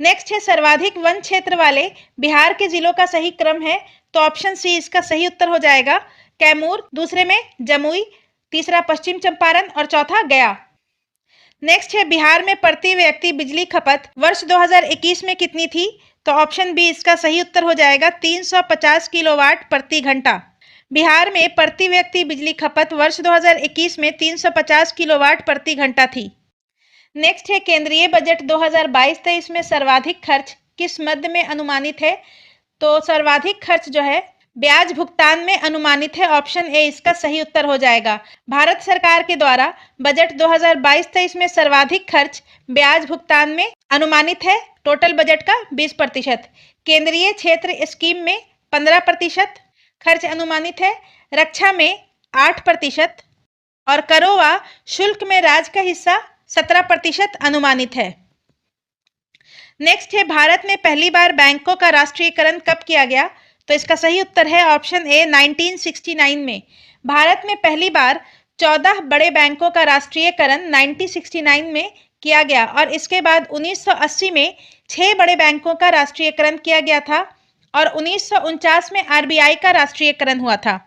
नेक्स्ट है, सर्वाधिक वन क्षेत्र वाले बिहार के जिलों का सही क्रम है, तो ऑप्शन सी इसका सही उत्तर हो जाएगा। कैमूर, दूसरे में जमुई, तीसरा पश्चिम चंपारण और चौथा गया। नेक्स्ट है बिहार में प्रति व्यक्ति बिजली खपत वर्ष 2021 में कितनी थी? तो ऑप्शन बी इसका सही उत्तर हो जाएगा 350 किलोवाट प्रति घंटा। बिहार में प्रति व्यक्ति बिजली खपत वर्ष 2021 में 350 किलोवाट प्रति घंटा थी। नेक्स्ट है केंद्रीय बजट 2022-23 में सर्वाधिक खर्च किस मद में अनुमानित है? तो सर्वाधिक खर्च जो है ब्याज भुगतान में अनुमानित है। ऑप्शन ए इसका सही उत्तर हो जाएगा। भारत सरकार के द्वारा बजट 2022-23 में सर्वाधिक खर्च ब्याज भुगतान में अनुमानित है। टोटल बजट का 20%। केंद्रीय क्षेत्र स्कीम में 15% खर्च अनुमानित है, रक्षा में 8% और करों व शुल्क में राज्य का हिस्सा 17% अनुमानित है। नेक्स्ट है भारत में पहली बार बैंकों का राष्ट्रीयकरण कब किया गया? तो इसका सही उत्तर है ऑप्शन ए 1969 में। भारत में पहली बार 14 बड़े बैंकों का राष्ट्रीयकरण 1969 में किया गया और इसके बाद 1980 में 6 बड़े बैंकों का राष्ट्रीयकरण किया गया था और 1949 में आरबीआई का राष्ट्रीयकरण हुआ था।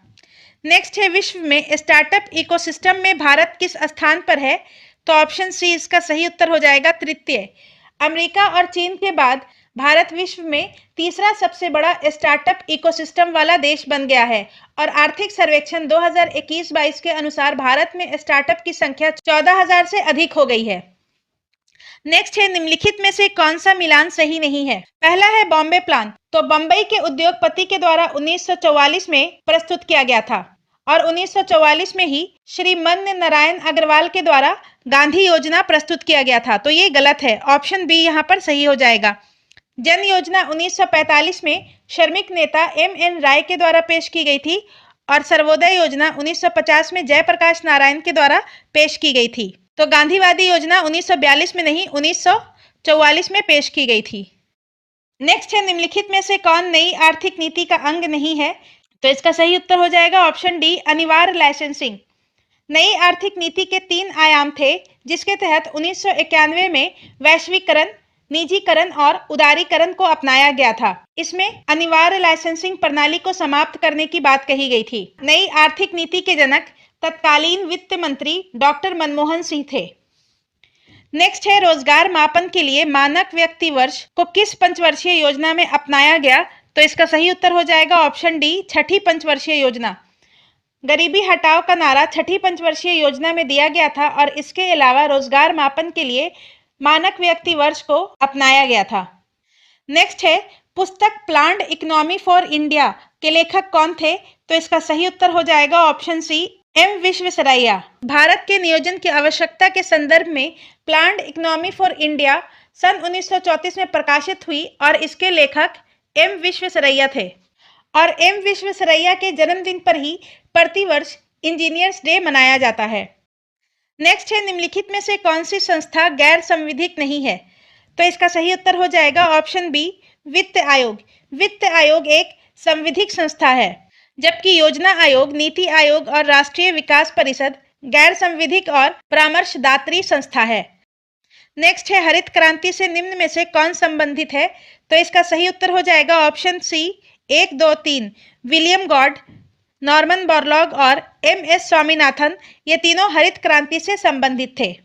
नेक्स्ट है विश्व में स्टार्टअप इकोसिस्टम में भारत किस स्थान पर है? तो ऑप्शन सी इसका सही उत्तर हो जाएगा तृतीय। अमेरिका और चीन के बाद भारत विश्व में तीसरा सबसे बड़ा स्टार्टअप इकोसिस्टम वाला देश बन गया है और आर्थिक सर्वेक्षण 2021-22 के अनुसार भारत में स्टार्टअप की संख्या 14,000 से अधिक हो गई है। नेक्स्ट है निम्नलिखित में से कौन सा मिलान सही नहीं है? पहला है बॉम्बे प्लान। तो बंबई के उद्योगपति के द्वारा 1944 में प्रस्तुत किया गया था और 1944 में ही श्री मन्य नारायण अग्रवाल के द्वारा गांधी योजना प्रस्तुत किया गया था। तो ये गलत है। ऑप्शन बी यहाँ पर सही हो जाएगा। जन योजना 1945 में श्रमिक नेता एम.एन. राय के द्वारा पेश की गई थी और सर्वोदय योजना 1950 में जयप्रकाश नारायण के द्वारा पेश की गई थी। तो गांधीवादी योजना 1942 में नहीं 1944 में पेश की गई थी। नेक्स्ट है निम्नलिखित में से कौन नई आर्थिक नीति का अंग नहीं है? तो इसका सही उत्तर हो जाएगा ऑप्शन डी अनिवार्य लाइसेंसिंग। नई आर्थिक नीति के 3 आयाम थे जिसके तहत 1991 में वैश्वीकरण, निजीकरण और उदारीकरण को अपनाया गया था। इसमें अनिवार्य लाइसेंसिंग प्रणाली को समाप्त करने की बात कही गई थी। नई आर्थिक नीति के जनक तत्कालीन वित्त मंत्री डॉक्टर मनमोहन सिंह थे। नेक्स्ट है रोजगार मापन के लिए मानक व्यक्ति वर्ष को किस पंचवर्षीय योजना में अपनाया गया? तो इसका सही उत्तर हो जाएगा ऑप्शन डी छठी पंचवर्षीय योजना। गरीबी हटाओ का नारा छठी पंचवर्षीय योजना में दिया गया था और इसके अलावा रोजगार मापन के लिए मानक व्यक्ति वर्ष को अपनाया गया था। नेक्स्ट है पुस्तक प्लान्ड इकोनॉमी फॉर इंडिया के लेखक कौन थे? तो इसका सही उत्तर हो जाएगा ऑप्शन सी एम विश्वेश्वरैया। भारत के नियोजन की आवश्यकता के संदर्भ में प्लान्ड इकोनॉमी फॉर इंडिया सन 1934 में प्रकाशित हुई और इसके लेखक एम विश्वेश्वरैया थे और एम विश्वेश्वरैया के जन्मदिन पर ही प्रतिवर्ष इंजीनियर्स डे मनाया जाता है। नेक्स्ट है निम्नलिखित में से कौन सी संस्था गैर संविधिक नहीं है? तो इसका सही उत्तर हो जाएगा ऑप्शन बी वित्त आयोग। वित्त आयोग एक संविधिक संस्था है जबकि योजना आयोग, नीति आयोग और राष्ट्रीय विकास परिषद गैर संविधिक और परामर्शदात्री संस्था है। नेक्स्ट है हरित क्रांति से निम्न में से कौन संबंधित है? तो इसका सही उत्तर हो जाएगा option C 1, 2, 3। William Gaud, Norman Borlaug और एम.एस. स्वामीनाथन ये तीनों हरित क्रांति से संबंधित थे।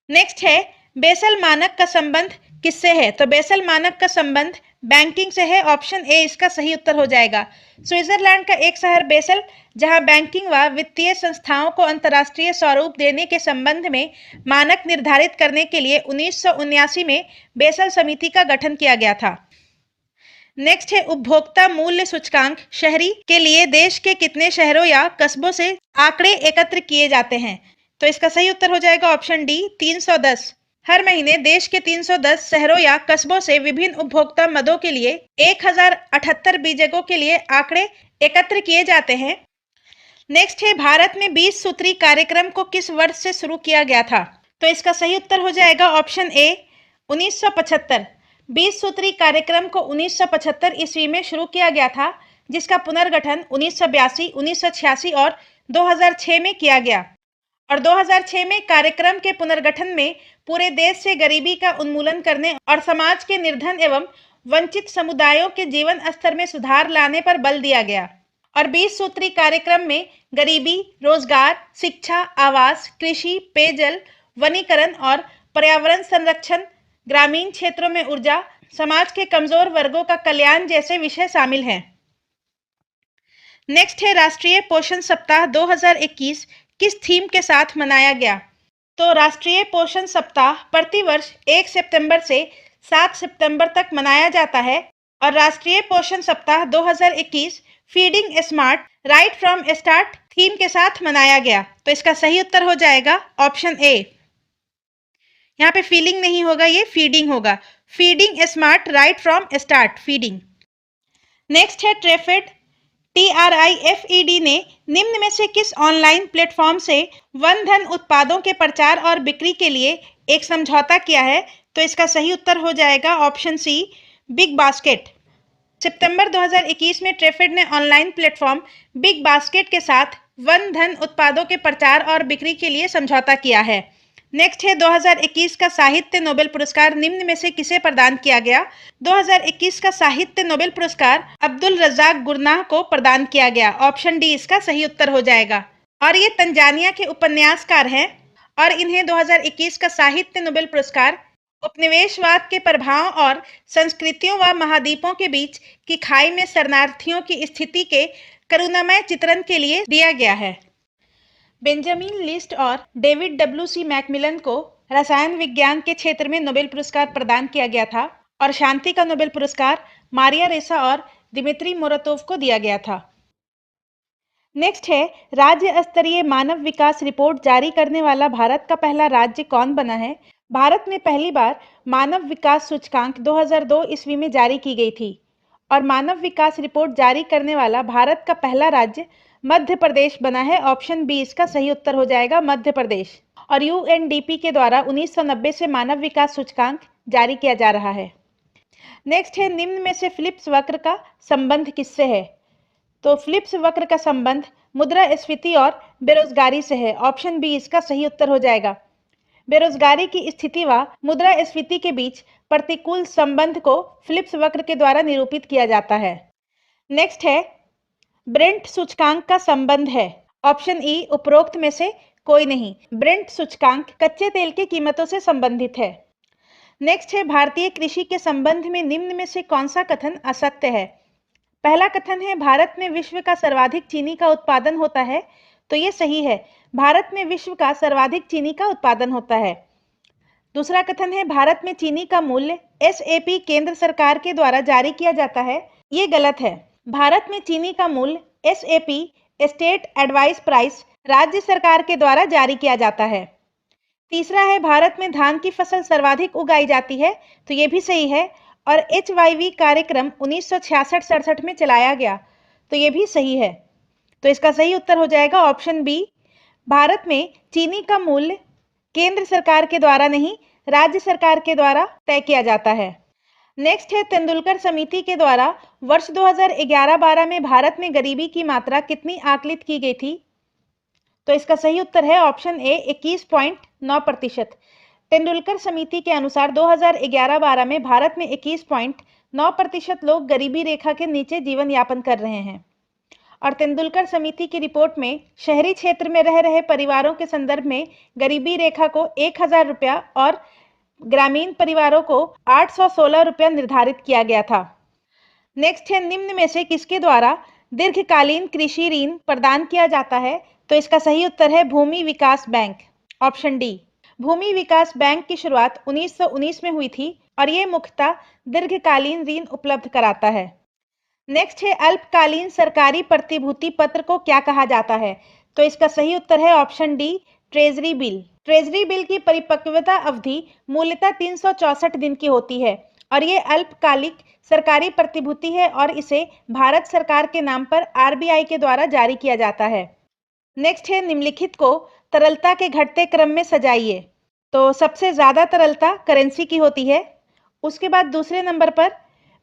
नेक्स्ट है बेसल मानक का संबंध किससे है? तो बेसल मानक का संबंध बैंकिंग से है। ऑप्शन ए इसका सही उत्तर हो जाएगा। स्विट्जरलैंड का एक शहर बेसल जहां बैंकिंग व वित्तीय संस्थाओं को अंतर्राष्ट्रीय स्वरूप देने के संबंध में मानक निर्धारित करने के लिए 1979 में बेसल समिति का गठन किया गया था। नेक्स्ट है उपभोक्ता मूल्य सूचकांक शहरी के लिए देश के कितने शहरों या कस्बों से आंकड़े एकत्र किए जाते हैं? तो इसका सही उत्तर हो जाएगा ऑप्शन डी 310। हर महीने देश के 310 शहरों या कस्बों से विभिन्न उपभोक्ता मदों के लिए 1078 बीजकों के लिए आंकड़े एकत्र किए जाते हैं। नेक्स्ट है भारत में 20 सूत्री कार्यक्रम को किस वर्ष से शुरू किया गया था? तो इसका सही उत्तर हो जाएगा ऑप्शन ए 1975। 20 सूत्री कार्यक्रम को 1975 ईस्वी में शुरू किया गया था जिसका पुनर्गठन 1982, 1986 और 2006 में किया गया और 2006 में कार्यक्रम के पुनर्गठन में पूरे देश से गरीबी का उन्मूलन करने और समाज के निर्धन एवं वंचित समुदायों के जीवन स्तर में सुधार लाने पर बल दिया गया और 20 सूत्री कार्यक्रम में गरीबी, रोजगार, शिक्षा, आवास, कृषि, पेयजल, वनीकरण और पर्यावरण संरक्षण, ग्रामीण क्षेत्रों में ऊर्जा, समाज के कमजोर वर्गों का कल्याण जैसे विषय शामिल हैं। नेक्स्ट है राष्ट्रीय पोषण सप्ताह 2021 किस थीम के साथ मनाया गया? तो राष्ट्रीय पोषण सप्ताह प्रतिवर्ष 1 सितंबर से 7 सितंबर तक मनाया जाता है और राष्ट्रीय पोषण सप्ताह 2021 feeding smart right from start theme के साथ मनाया गया। तो इसका सही उत्तर हो जाएगा ऑप्शन ए। यहाँ पे फीलिंग नहीं होगा, ये फीडिंग होगा। Feeding smart right from start, feeding. Next है ट्रेफेड TRIFED ने निम्न में से किस ऑनलाइन प्लेटफॉर्म से वन धन उत्पादों के प्रचार और बिक्री के लिए एक समझौता किया है? तो इसका सही उत्तर हो जाएगा ऑप्शन सी, बिग बास्केट। सितंबर 2021 में ट्रेफेड ने ऑनलाइन प्लेटफॉर्म बिग बास्केट के साथ वन धन उत्पादों के प्रचार और बिक्री के लिए समझौता किया है। नेक्स्ट है 2021 का साहित्य नोबेल पुरस्कार निम्न में से किसे प्रदान किया गया? 2021 का साहित्य नोबेल पुरस्कार अब्दुल रज्जाक गुरनाह को प्रदान किया गया। ऑप्शन डी इसका सही उत्तर हो जाएगा। और ये तंजानिया के उपन्यासकार हैं और इन्हें 2021 का साहित्य नोबेल पुरस्कार उपनिवेशवाद के प्रभाव और संस्कृतियों व महाद्वीपों के बीच की खाई में शरणार्थियों की स्थिति के करुणामय चित्रण के लिए दिया गया है। बेंजामिन लिस्ट और डेविड WC मैकमिलन को रसायन विज्ञान के क्षेत्र में नोबेल पुरस्कार प्रदान किया गया था और शांति का नोबेल पुरस्कार मारिया रेसा और दिमित्री मोरातोव को दिया गया था। नेक्स्ट है राज्य स्तरीय मानव विकास रिपोर्ट जारी करने वाला भारत का पहला राज्य कौन बना है? भारत में पहली बार मानव विकास सूचकांक 2002 ईस्वी में जारी की गई थी और मानव विकास रिपोर्ट जारी करने वाला भारत का पहला राज्य मध्य प्रदेश बना है। ऑप्शन बी इसका सही उत्तर हो जाएगा, मध्य प्रदेश। और UNDP के द्वारा 1990 से मानव विकास सूचकांक जारी किया जा रहा है। नेक्स्ट है निम्न में से फिलिप्स वक्र का संबंध किससे है? तो फिलिप्स वक्र का संबंध मुद्रास्फीति और बेरोजगारी से है। ऑप्शन बी इसका सही उत्तर हो जाएगा। बेरोजगारी की स्थिति व मुद्रास्फीति के बीच प्रतिकूल संबंध को फिलिप्स वक्र के द्वारा निरूपित किया जाता है। नेक्स्ट है ब्रेंट सूचकांक का संबंध है। ऑप्शन ई उपरोक्त में से कोई नहीं। ब्रेंट सूचकांक कच्चे तेल की कीमतों से संबंधित है। नेक्स्ट है भारतीय कृषि के संबंध में निम्न में से कौन सा कथन असत्य है? पहला कथन है भारत में विश्व का सर्वाधिक चीनी का उत्पादन होता है। तो ये सही है, भारत में विश्व का सर्वाधिक चीनी का उत्पादन होता है। दूसरा कथन है भारत में चीनी का मूल्य SAP केंद्र सरकार के द्वारा जारी किया जाता है। ये गलत है, भारत में चीनी का मूल्य SAP स्टेट एडवाइस प्राइस राज्य सरकार के द्वारा जारी किया जाता है। तीसरा है भारत में धान की फसल सर्वाधिक उगाई जाती है। तो ये भी सही है और HYV कार्यक्रम 1966-67 में चलाया गया। तो ये भी सही है। तो इसका सही उत्तर हो जाएगा ऑप्शन बी, भारत में चीनी का मूल्य केंद्र सरकार के द्वारा नहीं, राज्य सरकार के द्वारा तय किया जाता है। नेक्स्ट है तेंदुलकर समिति के द्वारा वर्ष 2011-12 में भारत में गरीबी की मात्रा कितनी आकलित की गई थी? तो इसका सही उत्तर है ऑप्शन ए 21.9%। तेंदुलकर समिति के अनुसार 2011-12 में भारत में 21.9% लोग गरीबी रेखा के नीचे जीवन यापन कर रहे हैं। और तेंदुलकर समिति की रिपोर्ट में शहरी क्षेत्र में रह रहे परिवारों के संदर्भ में गरीबी रेखा को 1000 रुपया और ग्रामीण परिवारों को 816 रुपया निर्धारित किया गया था। नेक्स्ट है निम्न में से किसके द्वारा दीर्घकालीन कृषि ऋण प्रदान किया जाता है? तो इसका सही उत्तर है भूमि विकास बैंक, ऑप्शन डी। भूमि विकास बैंक की शुरुआत 1919 में हुई थी और ये मुख्यतः दीर्घकालीन ऋण उपलब्ध कराता है। नेक्स्ट है अल्पकालीन सरकारी प्रतिभूति पत्र को क्या कहा जाता है? तो इसका सही उत्तर है option D, treasury bill. Treasury bill की परिपक्वता अवधि मूलतः 364 दिन की होती है और ये अल्पकालिक सरकारी प्रतिभूति है और इसे भारत सरकार के नाम पर RBI के द्वारा जारी किया जाता है। नेक्स्ट है निम्नलिखित को तरलता के घटते क्रम में सजाइए। तो सबसे ज्यादा तरलता करेंसी की होती है, उसके बाद दूसरे नंबर पर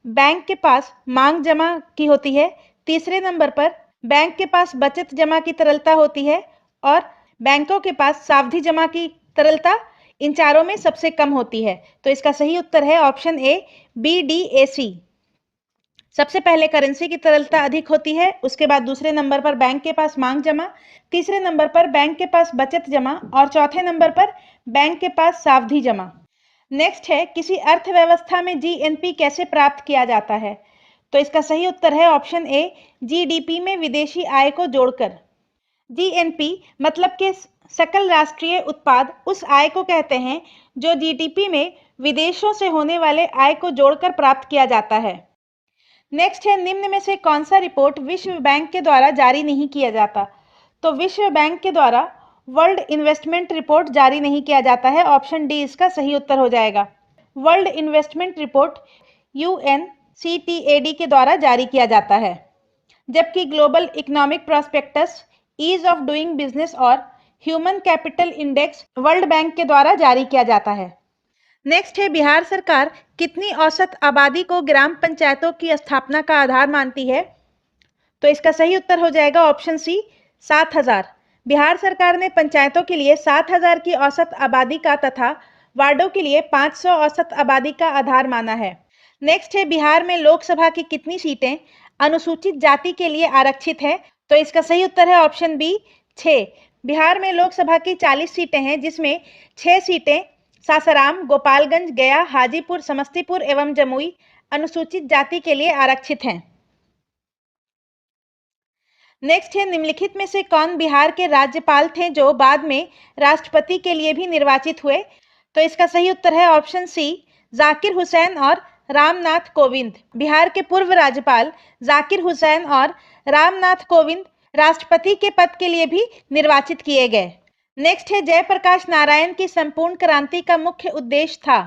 बैंक के पास मांग जमा की होती है, तीसरे नंबर पर बैंक के पास बचत जमा की तरलता होती है और बैंकों के पास सावधि जमा की तरलता इन चारों में सबसे कम होती है। तो इसका सही उत्तर है ऑप्शन ए BDAC। सबसे पहले करेंसी की तरलता अधिक होती है, उसके बाद दूसरे नंबर पर बैंक के पास मांग जमा, तीसरे नंबर पर बैंक के पास बचत जमा और चौथे नंबर पर बैंक के पास सावधि जमा। नेक्स्ट है, किसी अर्थव्यवस्था में जीएनपी कैसे प्राप्त किया जाता है? तो इसका सही उत्तर है ऑप्शन ए, जीडीपी में विदेशी आय को जोड़कर। जीएनपी मतलब कि सकल राष्ट्रीय उत्पाद उस आय को कहते हैं जो जीडीपी में विदेशों से होने वाले आय को जोड़कर प्राप्त किया जाता है। नेक्स्ट है, निम्न में से कौन सा रिपोर्ट विश्व बैंक के द्वारा जारी नहीं किया जाता? तो विश्व बैंक के द्वारा वर्ल्ड इन्वेस्टमेंट रिपोर्ट जारी नहीं किया जाता है, ऑप्शन डी इसका सही उत्तर हो जाएगा। वर्ल्ड इन्वेस्टमेंट रिपोर्ट यूएनसीटीएडी के द्वारा जारी किया जाता है, जबकि global economic prospects, ease of doing business और human capital index world bank के द्वारा जारी किया जाता है। नेक्स्ट है, बिहार सरकार कितनी औसत आबादी को ग्राम पंचायतों की स्थापना का आधार मानती है? तो इसका सही उत्तर हो जाएगा ऑप्शन सी, 7,000। बिहार सरकार ने पंचायतों के लिए 7,000 की औसत आबादी का तथा वार्डों के लिए 500 औसत आबादी का आधार माना है। नेक्स्ट है, बिहार में लोकसभा की कितनी सीटें अनुसूचित जाति के लिए आरक्षित है? तो इसका सही उत्तर है ऑप्शन बी, 6। बिहार में लोकसभा की 40 सीटें हैं, जिसमें 6 सीटें सासाराम, गोपालगंज, गया, हाजीपुर, समस्तीपुर एवं जमुई अनुसूचित जाति के लिए आरक्षित हैं। नेक्स्ट है, निम्नलिखित में से कौन बिहार के राज्यपाल थे जो बाद में राष्ट्रपति के लिए भी निर्वाचित हुए? तो इसका सही उत्तर है ऑप्शन सी, जाकिर हुसैन और रामनाथ कोविंद। बिहार के पूर्व राज्यपाल जाकिर हुसैन और रामनाथ कोविंद राष्ट्रपति के पद के लिए भी निर्वाचित किए गए। नेक्स्ट है, जयप्रकाश नारायण की संपूर्ण क्रांति का मुख्य उद्देश्य था?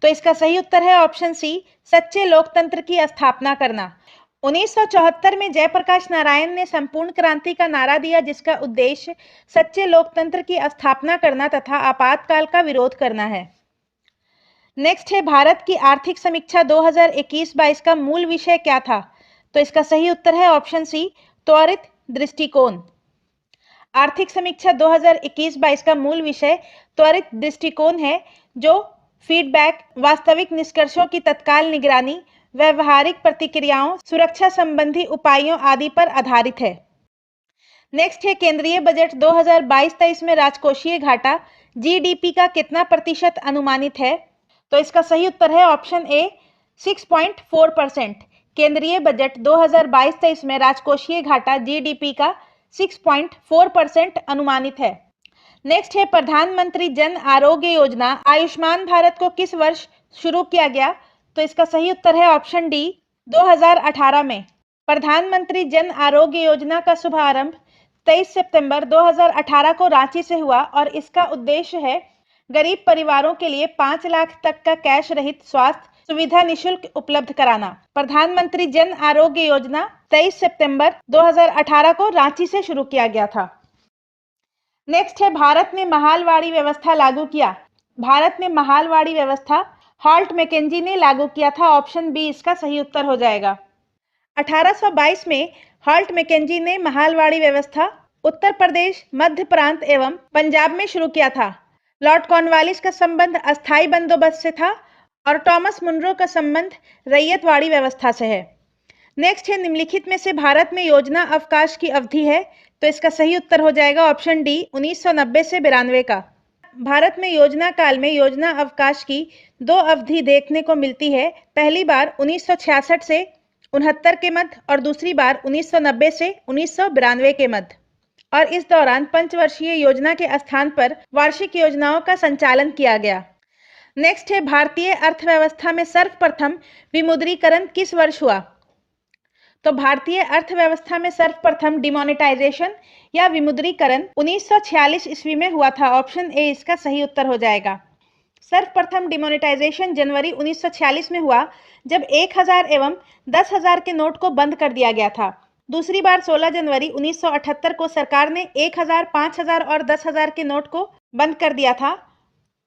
तो इसका सही उत्तर है ऑप्शन सी, सच्चे लोकतंत्र की स्थापना करना। 1974 में जयप्रकाश नारायण ने संपूर्ण क्रांति का नारा दिया, जिसका उद्देश्य सच्चे लोकतंत्र की स्थापना करना तथा आपातकाल का विरोध करना है। नेक्स्ट है, भारत की आर्थिक समीक्षा 2021-22 का मूल विषय क्या था? तो इसका सही उत्तर है ऑप्शन सी, त्वरित दृष्टिकोण। आर्थिक समीक्षा 2021-22 का मूल विषय त्वरित दृष्टिकोण है, जो फीडबैक, वास्तविक निष्कर्षों की तत्काल निगरानी, व्यवहारिक प्रतिक्रियाओं, सुरक्षा संबंधी उपायों आदि पर आधारित है। नेक्स्ट है, केंद्रीय बजट 2022-23 में राजकोषीय घाटा जीडीपी का कितना प्रतिशत अनुमानित है? तो इसका सही उत्तर है ऑप्शन ए, 6.4%। केंद्रीय बजट 2022-23 में राजकोषीय घाटा जीडीपी का 6.4% अनुमानित है। नेक्स्ट है, प्रधानमंत्री जन आरोग्य योजना आयुष्मान भारत को किस वर्ष शुरू किया गया? तो इसका सही उत्तर है ऑप्शन डी, 2018 में। प्रधानमंत्री जन आरोग्य योजना का शुभारंभ 23 सितंबर 2018 को रांची से हुआ और इसका उद्देश्य है गरीब परिवारों के लिए 5 लाख तक का कैश रहित स्वास्थ्य सुविधा निशुल्क उपलब्ध कराना। प्रधानमंत्री जन आरोग्य योजना 23 सितंबर 2018 को रांची से शुरू किया गया था। नेक्स्ट है, भारत ने महालवाड़ी व्यवस्था लागू किया। भारत में महालवाड़ी व्यवस्था हॉल्ट मैकेंजी ने लागू किया था, ऑप्शन बी इसका सही उत्तर हो जाएगा। 1822 में हॉल्ट मैकेंजी ने महालवाड़ी व्यवस्था उत्तर प्रदेश, मध्य प्रांत एवं पंजाब में शुरू किया था। लॉर्ड कॉर्नवालिस का संबंध अस्थायी बंदोबस्त से था और टॉमस मुनरो का संबंध रैयतवाड़ी व्यवस्था से है। नेक्स्ट है, निम्नलिखित में से भारत में योजना अवकाश की अवधि है? तो इसका सही उत्तर हो जाएगा ऑप्शन डी, 1990 से 92 का। भारत में योजना काल में योजना अवकाश की 2 अवधि देखने को मिलती है। पहली बार 1966 से 69 के मध्य और दूसरी बार 1990 से 1992 के मध्य, और इस दौरान पंचवर्षीय योजना के स्थान पर वार्षिक योजनाओं का संचालन किया गया। नेक्स्ट है, भारतीय अर्थव्यवस्था में सर्वप्रथम विमुद्रीकरण किस वर्ष हुआ? तो भारतीय अर्थव्यवस्था में सर्वप्रथम डिमोनेटाइजेशन या विमुद्रीकरण 1946 ईस्वी में हुआ था, ऑप्शन ए इसका सही उत्तर हो जाएगा। सर्वप्रथम डिमोनेटाइजेशन जनवरी 1946 में हुआ, जब 1000 एवं 10,000 के नोट को बंद कर दिया गया था। दूसरी बार 16 जनवरी 1978 को सरकार ने 1000, 5000 और 10,000 के नोट को बंद कर दिया था,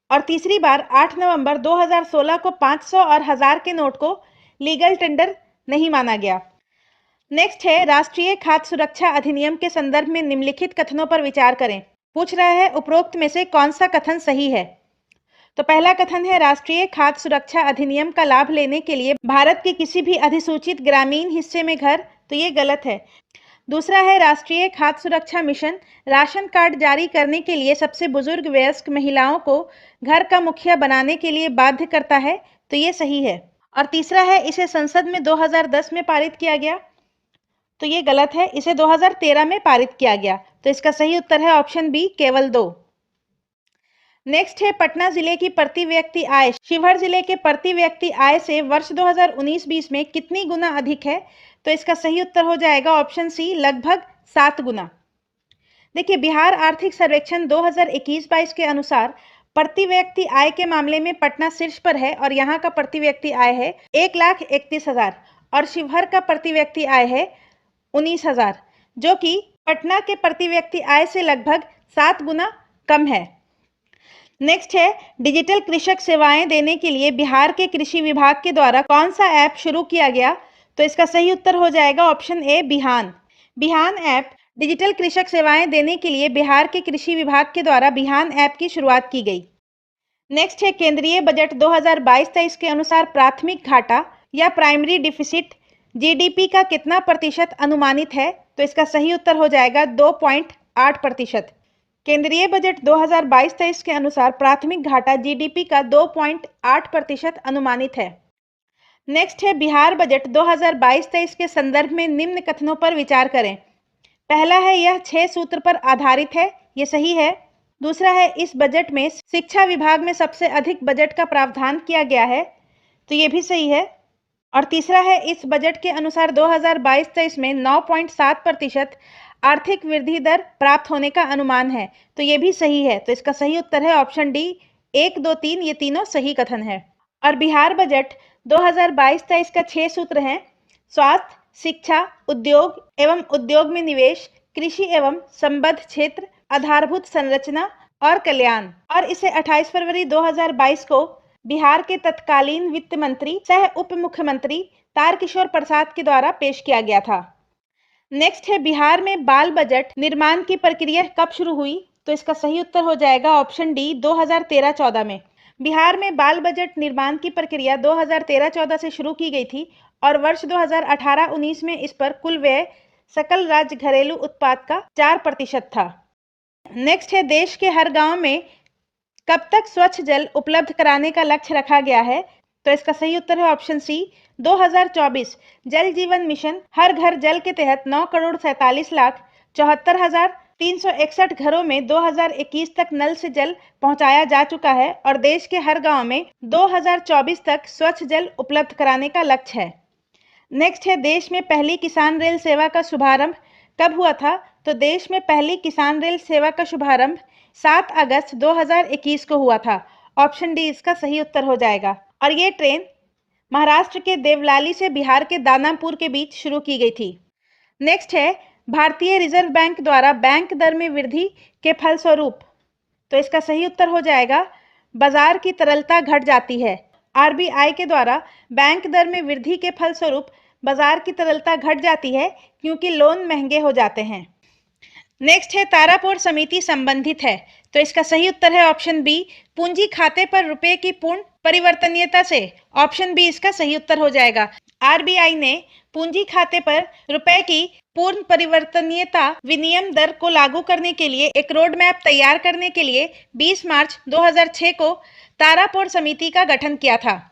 और तीसरी बार 8 नवंबर 2016 को 500 और 1000 के नोट को लीगल टेंडर नहीं माना गया। नेक्स्ट है, राष्ट्रीय खाद्य सुरक्षा अधिनियम के संदर्भ में निम्नलिखित कथनों पर विचार करें। पूछ रहा है उपरोक्त में से कौन सा कथन सही है? तो पहला कथन है राष्ट्रीय खाद्य सुरक्षा अधिनियम का लाभ लेने के लिए भारत के किसी भी अधिसूचित ग्रामीण हिस्से में घर, तो ये गलत है। दूसरा है राष्ट्रीय खाद्य सुरक्षा मिशन राशन कार्ड जारी करने के लिए सबसे बुजुर्ग वयस्क महिलाओं को घर का मुखिया बनाने के लिए बाध्य करता है, तो ये सही है। और तीसरा है इसे संसद में 2010 में पारित किया गया, तो ये गलत है, इसे 2013 में पारित किया गया। तो इसका सही उत्तर है ऑप्शन बी, केवल 2। नेक्स्ट है पटना जिले की प्रति व्यक्ति आय शिवहर जिले के प्रति व्यक्ति आय से वर्ष 2019-20 में कितनी गुना अधिक है? तो इसका सही उत्तर हो जाएगा ऑप्शन सी, लगभग 7 गुना। देखिए, बिहार आर्थिक सर्वेक्षण 2021-22 के अनुसार प्रति व्यक्ति आय के मामले में पटना शीर्ष पर है और यहाँ का प्रति व्यक्ति आय है 1,31,000 और शिवहर का प्रति व्यक्ति आय है 19,000, जो कि पटना के प्रति व्यक्ति आय से लगभग 7 गुना कम है। नेक्स्ट है डिजिटल कृषक सेवाएं देने के लिए बिहार के कृषि विभाग के द्वारा कौन सा ऐप शुरू किया गया? तो इसका सही उत्तर हो जाएगा option A, Bihan. Bihan app digital कृषक सेवाएं देने के लिए बिहार के कृषि विभाग के द्वारा बिहान ऐप की शुरुआत की गई। नेक्स्ट है केंद्रीय बजट 2022-23 के अनुसार प्राथमिक घाटा या प्राइमरी डिफिसिट जीडीपी का कितना प्रतिशत अनुमानित है? तो इसका सही उत्तर हो जाएगा 2.8%। केंद्रीय बजट 2022-23 के अनुसार प्राथमिक घाटा जीडीपी का 2.8% अनुमानित है। नेक्स्ट है बिहार बजट 2022-23 के संदर्भ में निम्न कथनों पर विचार करें। पहला है यह 6 सूत्र पर आधारित है, ये सही है। दूसरा है इस बजट में शिक्षा विभाग में सबसे अधिक बजट का प्रावधान किया गया है, तो ये भी सही है। और तीसरा है इस बजट के अनुसार 2022-23 में 9.7% आर्थिक वृद्धि दर प्राप्त होने का अनुमान है, तो ये भी सही है। तो इसका सही उत्तर है ऑप्शन डी, 1, 2, 3, ये तीनों सही कथन है। और बिहार बजट 2022-23 का 6 सूत्र हैं: स्वास्थ्य, शिक्षा, उद्योग एवं उद्योग में निवेश, कृषि एवं संबद्ध क्षेत्र, आधारभूत संरचना और कल्याण। और इसे 28 फरवरी 2022 को बिहार के तत्कालीन वित्त मंत्री सह उप मुख्यमंत्री तारकिशोर प्रसाद के द्वारा पेश किया गया था। नेक्स्ट है बिहार में बाल बजट निर्माण की प्रक्रिया कब शुरू हुई? तो इसका सही उत्तर हो जाएगा ऑप्शन डी, 2013-14 में। बिहार में बाल बजट निर्माण की प्रक्रिया 2013-14 से शुरू की गई थी और वर्ष 2018-19 में इस पर कुल व्यय सकल राज्य घरेलू उत्पाद का 4% था। नेक्स्ट है देश के हर गांव में कब तक स्वच्छ जल उपलब्ध कराने का लक्ष्य रखा गया है? तो इसका सही उत्तर है ऑप्शन सी, 2024। जल जीवन मिशन हर घर जल के तहत 9,47,74,361 घरों में 2021 तक नल से जल पहुंचाया जा चुका है और देश के हर गांव में 2024 तक स्वच्छ जल उपलब्ध कराने का लक्ष्य है। नेक्स्ट है देश में पहली किसान रेल सेवा का शुभारंभ कब हुआ था? तो देश में पहली किसान रेल सेवा का शुभारंभ 7 अगस्त 2021 को हुआ था। ऑप्शन डी इसका सही उत्तर हो जाएगा। और ये ट्रेन महाराष्ट्र के देवलाली से बिहार के दानापुर के बीच शुरू की गई थी। नेक्स्ट है भारतीय रिजर्व बैंक द्वारा बैंक दर में वृद्धि के फलस्वरूप, तो इसका सही उत्तर हो जाएगा बाजार की तरलता घट जाती है। आरबीआई के द्वारा बैंक दर में वृद्धि के फलस्वरूप बाजार की तरलता घट जाती है क्योंकि लोन महंगे हो जाते हैं। नेक्स्ट है तारापुर समिति संबंधित है, तो इसका सही उत्तर है ऑप्शन बी, पूंजी खाते पर रुपए की पूर्ण परिवर्तनीयता से। ऑप्शन बी इसका सही उत्तर हो जाएगा। आरबीआई ने पूंजी खाते पर रुपए की पूर्ण परिवर्तनीयता विनिमय दर को लागू करने के लिए एक रोड मैप तैयार करने के लिए 20 मार्च 2006 को तारापुर समिति का गठन किया था।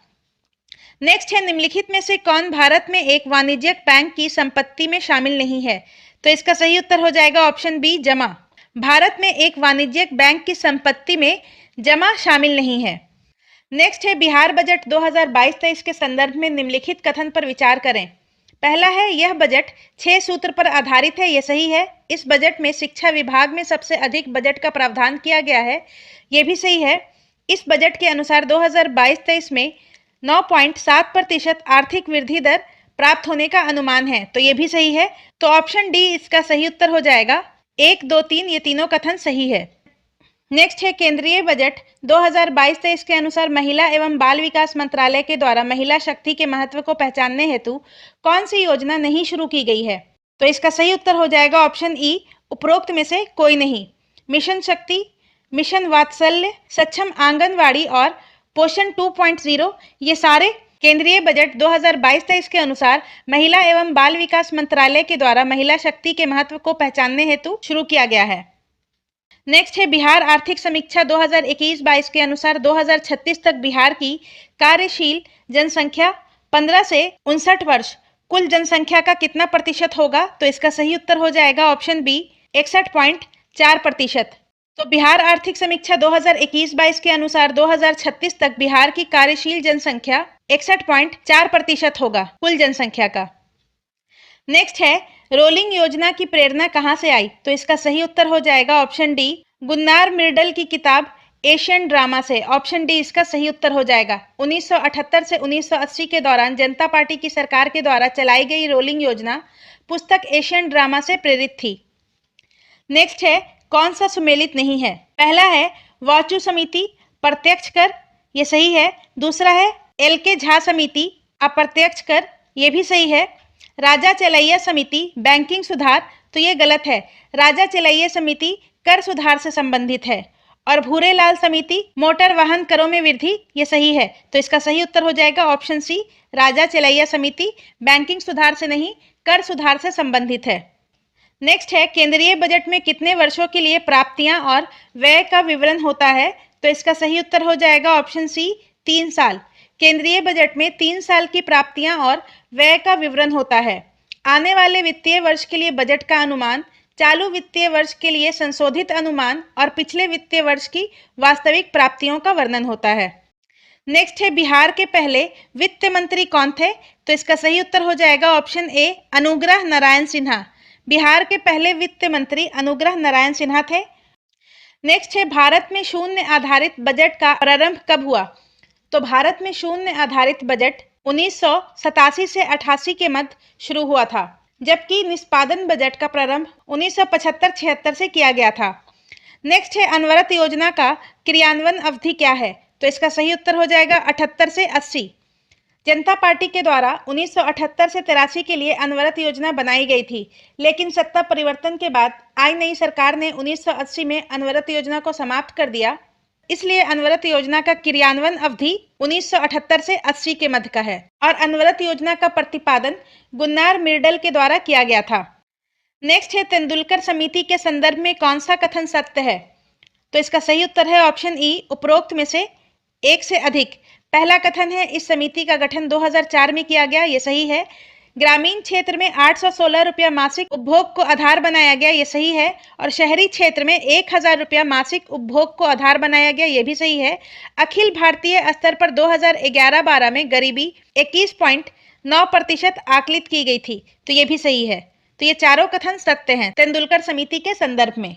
नेक्स्ट है निम्नलिखित में से कौन भारत में एक वाणिज्यिक बैंक की संपत्ति में शामिल नहीं है? तो इसका सही उत्तर हो जाएगा ऑप्शन बी, जमा। भारत में एक वाणिज्यिक बैंक की संपत्ति में जमा शामिल नहीं है। नेक्स्ट है बिहार बजट 2022-23 के संदर्भ में निम्नलिखित कथन पर विचार करें। पहला है यह बजट 6 सूत्र पर आधारित है, यह सही है। इस बजट में शिक्षा विभाग में सबसे अधिक बजट का प्रावधान किया गया है, यह भी सही है। इस बजट के अनुसार 2022-23 में 9.7% आर्थिक वृद्धि दर प्राप्त होने का अनुमान है, तो ये भी सही है। तो ऑप्शन डी इसका सही उत्तर हो जाएगा। 1, 2, 3 ये तीनों कथन सही है। नेक्स्ट है केंद्रीय बजट 2022-23 के अनुसार महिला एवं बाल विकास मंत्रालय के द्वारा महिला शक्ति के महत्व को पहचानने हेतु कौन सी योजना नहीं शुरू की गई है? तो इसका सही उत्तर हो जाएगा ऑप्शन ई, उपरोक्त में से कोई नहीं। मिशन शक्ति, मिशन वात्सल्य, सक्षम आंगनवाड़ी और पोषण 2.0 ये सारे केंद्रीय बजट 2022-23 के अनुसार महिला एवं बाल विकास मंत्रालय के द्वारा महिला शक्ति के महत्व को पहचानने हेतु शुरू किया गया है। नेक्स्ट है बिहार आर्थिक समीक्षा 2021-22 के अनुसार 2036 तक बिहार की कार्यशील जनसंख्या 15 से 59 वर्ष कुल जनसंख्या का कितना प्रतिशत होगा? तो इसका सही उत्तर हो जाएगा ऑप्शन बी 61.4%। तो बिहार आर्थिक समीक्षा 2021-22 के अनुसार 2036 तक बिहार की कार्यशील जनसंख्या 61.4% होगा कुल जनसंख्या का। नेक्स्ट है रोलिंग योजना की प्रेरणा कहां से आई? तो इसका सही उत्तर हो जाएगा ऑप्शन डी गुन्नार मिर्डल की किताब एशियन ड्रामा से। ऑप्शन डी इसका सही उत्तर हो जाएगा। 1978 से 1980 के दौरान जनता पार्टी की सरकार के द्वारा चलाई गई रोलिंग योजना पुस्तक एशियन ड्रामा से प्रेरित थी। नेक्स्ट है कौन सा सुमेलित नहीं है? पहला है वाचु समिति प्रत्यक्ष कर, ये सही है। दूसरा है एल के झा समिति अप्रत्यक्ष कर, ये भी सही है। राजा चलैया समिति बैंकिंग सुधार, तो ये गलत है। राजा चलैया समिति कर सुधार से संबंधित है। और भूरेलाल समिति मोटर वाहन करों में वृद्धि, ये सही है। तो इसका सही उत्तर हो जाएगा ऑप्शन सी राजा चलैया समिति बैंकिंग सुधार से नहीं कर सुधार से संबंधित है। नेक्स्ट है केंद्रीय बजट में कितने वर्षों के लिए प्राप्तियां और व्यय का विवरण होता है? तो इसका सही उत्तर हो जाएगा ऑप्शन सी 3 साल। केंद्रीय बजट में 3 साल की प्राप्तियां और व्यय का विवरण होता है। आने वाले वित्तीय वर्ष के लिए बजट का अनुमान, चालू वित्तीय वर्ष के लिए संशोधित अनुमान और पिछले वित्तीय वर्ष की वास्तविक प्राप्तियों का वर्णन होता है। नेक्स्ट है बिहार के पहले वित्त मंत्री कौन थे? तो इसका सही उत्तर हो जाएगा ऑप्शन ए अनुग्रह नारायण सिन्हा। बिहार के पहले वित्त मंत्री अनुग्रह नारायण सिन्हा थे। नेक्स्ट है भारत में शून्य आधारित बजट का प्रारंभ कब हुआ? तो भारत में शून्य आधारित बजट 1987 से 88 के मध्य शुरू हुआ था, जबकि निष्पादन बजट का प्रारंभ 1975-76 से किया गया था। नेक्स्ट है अनवरत योजना का क्रियान्वयन अवधि क्या है? तो इसका सही उत्तर हो जाएगा 78 से 80। जनता पार्टी के द्वारा 1978 से 83 के लिए अनवरत योजना बनाई गई थी, लेकिन सत्ता परिवर्तन के बाद आई नई सरकार ने 1980 में अनवरत योजना को समाप्त कर दिया। इसलिए अनवरत योजना का क्रियान्वयन अवधि 1978 से 80 के मध्य का है और अनवरत योजना का प्रतिपादन गुन्नार मिर्डल के द्वारा किया गया था। नेक्स्ट है तेंदुलकर समिति के संदर्भ में कौन सा कथन सत्य है? तो इसका सही उत्तर है ऑप्शन ई उपरोक्त में से एक से अधिक। पहला कथन है इस समिति का गठन 2004 में किया गया, ये सही है। ग्रामीण क्षेत्र में 816 रुपया मासिक उपभोग को आधार बनाया गया, ये सही है। और शहरी क्षेत्र में 1000 रुपया मासिक उपभोग को आधार बनाया गया, ये भी सही है। अखिल भारतीय स्तर पर 2011-12 में गरीबी 21.9% आकलित की गई थी, तो ये भी सही है। तो ये चारों कथन सत्य हैं तेंदुलकर समिति के संदर्भ में।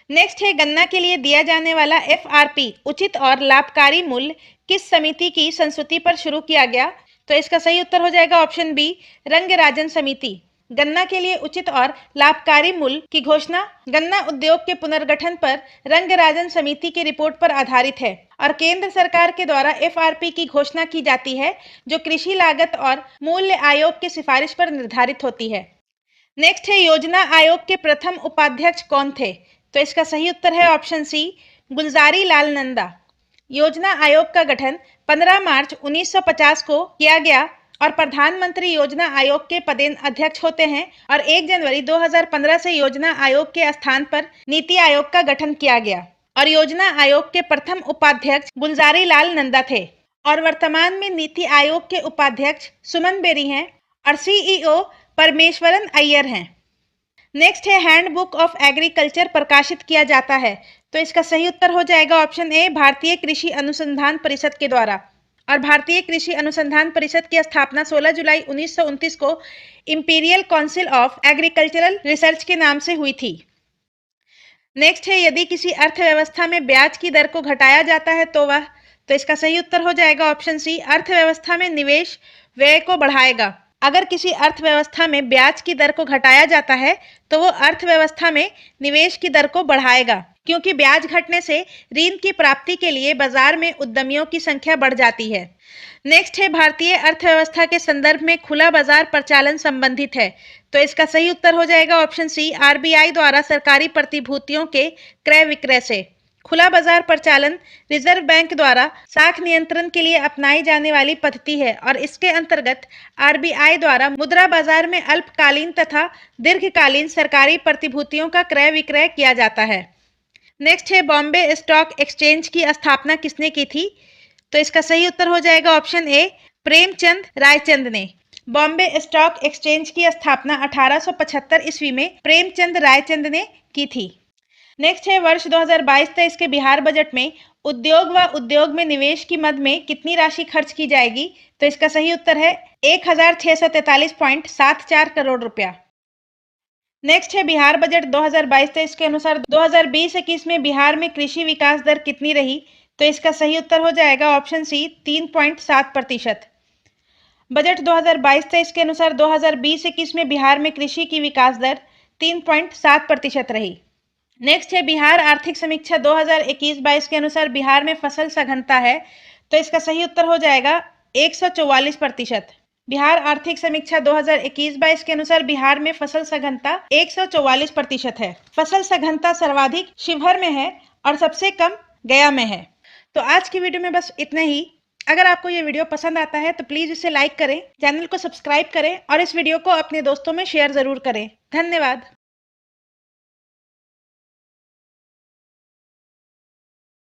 नेक्स्ट है गन्ना के लिए दिया जाने वाला FRP उचित और लाभकारी मूल्य किस समिति की संस्तुति पर शुरू किया गया? तो इसका सही उत्तर हो जाएगा ऑप्शन बी रंगराजन समिति। गन्ना के लिए उचित और लाभकारी मूल्य की घोषणा गन्ना उद्योग के पुनर्गठन पर रंगराजन समिति की रिपोर्ट पर आधारित है और केंद्र सरकार के द्वारा FRP की घोषणा की जाती है, जो कृषि लागत और मूल्य आयोग की सिफारिश पर निर्धारित होती है। नेक्स्ट है योजना आयोग के प्रथम उपाध्यक्ष कौन थे? तो इसका सही उत्तर है ऑप्शन सी गुलजारी लाल नंदा। योजना आयोग का गठन 15 मार्च 1950 को किया गया और प्रधानमंत्री योजना आयोग के पदेन अध्यक्ष होते हैं और 1 जनवरी 2015 से योजना आयोग के स्थान पर नीति आयोग का गठन किया गया और योजना आयोग के प्रथम उपाध्यक्ष गुलजारी लाल नंदा थे और वर्तमान में नीति आयोग के उपाध्यक्ष सुमन बेरी हैं और CEO परमेश्वरन अय्यर हैं। नेक्स्ट है हैंडबुक ऑफ एग्रीकल्चर प्रकाशित किया जाता है, तो इसका सही उत्तर हो जाएगा ऑप्शन ए भारतीय कृषि अनुसंधान परिषद के द्वारा। और भारतीय कृषि अनुसंधान परिषद की स्थापना 16 जुलाई 1929 को imperial council of agricultural research के नाम से हुई थी। नेक्स्ट है यदि किसी अर्थव्यवस्था में ब्याज की दर को घटाया जाता है तो इसका सही उत्तर हो जाएगा ऑप्शन सी अर्थव्यवस्था में निवेश व्यय को बढ़ाएगा। अगर किसी अर्थव्यवस्था में ब्याज की दर को घटाया जाता है तो वो अर्थव्यवस्था में निवेश की दर को बढ़ाएगा, क्योंकि ब्याज घटने से ऋण की प्राप्ति के लिए बाजार में उद्यमियों की संख्या बढ़ जाती है। नेक्स्ट है भारतीय अर्थव्यवस्था के संदर्भ में खुला बाजार प्रचालन संबंधित है, तो इसका सही उत्तर हो जाएगा ऑप्शन सी RBI द्वारा सरकारी प्रतिभूतियों के क्रय विक्रय से। खुला बाजार प्रचालन रिजर्व बैंक द्वारा साख नियंत्रण के लिए अपनाई जाने वाली पद्धति है और इसके अंतर्गत आरबीआई द्वारा मुद्रा बाजार में अल्पकालीन तथा दीर्घकालीन सरकारी प्रतिभूतियों का क्रय विक्रय किया जाता है। नेक्स्ट है बॉम्बे स्टॉक एक्सचेंज की स्थापना किसने की थी? तो इसका सही उत्तर हो जाएगा ऑप्शन ए, प्रेमचंद रायचंद ने। बॉम्बे स्टॉक एक्सचेंज की स्थापना 1875 ईस्वी में प्रेमचंद रायचंद ने की थी। नेक्स्ट है वर्ष 2022-23 के बिहार बजट में उद्योग व उद्योग में निवेश की मद में कितनी राशि खर्च की जाएगी? तो इसका सही उत्तर है 1643.74 करोड़ रुपया। नेक्स्ट है बिहार बजट 2022-23 के अनुसार 2020-21 में बिहार में कृषि विकास दर कितनी रही? तो इसका सही उत्तर हो जाएगा ऑप्शन सी 3.7%। बजट 2022-23 के अनुसार 2020-21 में बिहार में कृषि की विकास दर 3.7% रही। नेक्स्ट है बिहार आर्थिक समीक्षा 2021-22 के अनुसार बिहार में फसल सघनता है, तो इसका सही उत्तर हो जाएगा 144%। बिहार आर्थिक समीक्षा 2021-22 के अनुसार बिहार में फसल सघनता 144% है। फसल सघनता सर्वाधिक शिवहर में है और सबसे कम गया में है। तो आज की वीडियो में बस इतना ही। अगर आपको ये वीडियो पसंद आता है तो प्लीज इसे लाइक करें, चैनल को सब्सक्राइब करें और इस वीडियो को अपने दोस्तों में शेयर जरूर करें। धन्यवाद।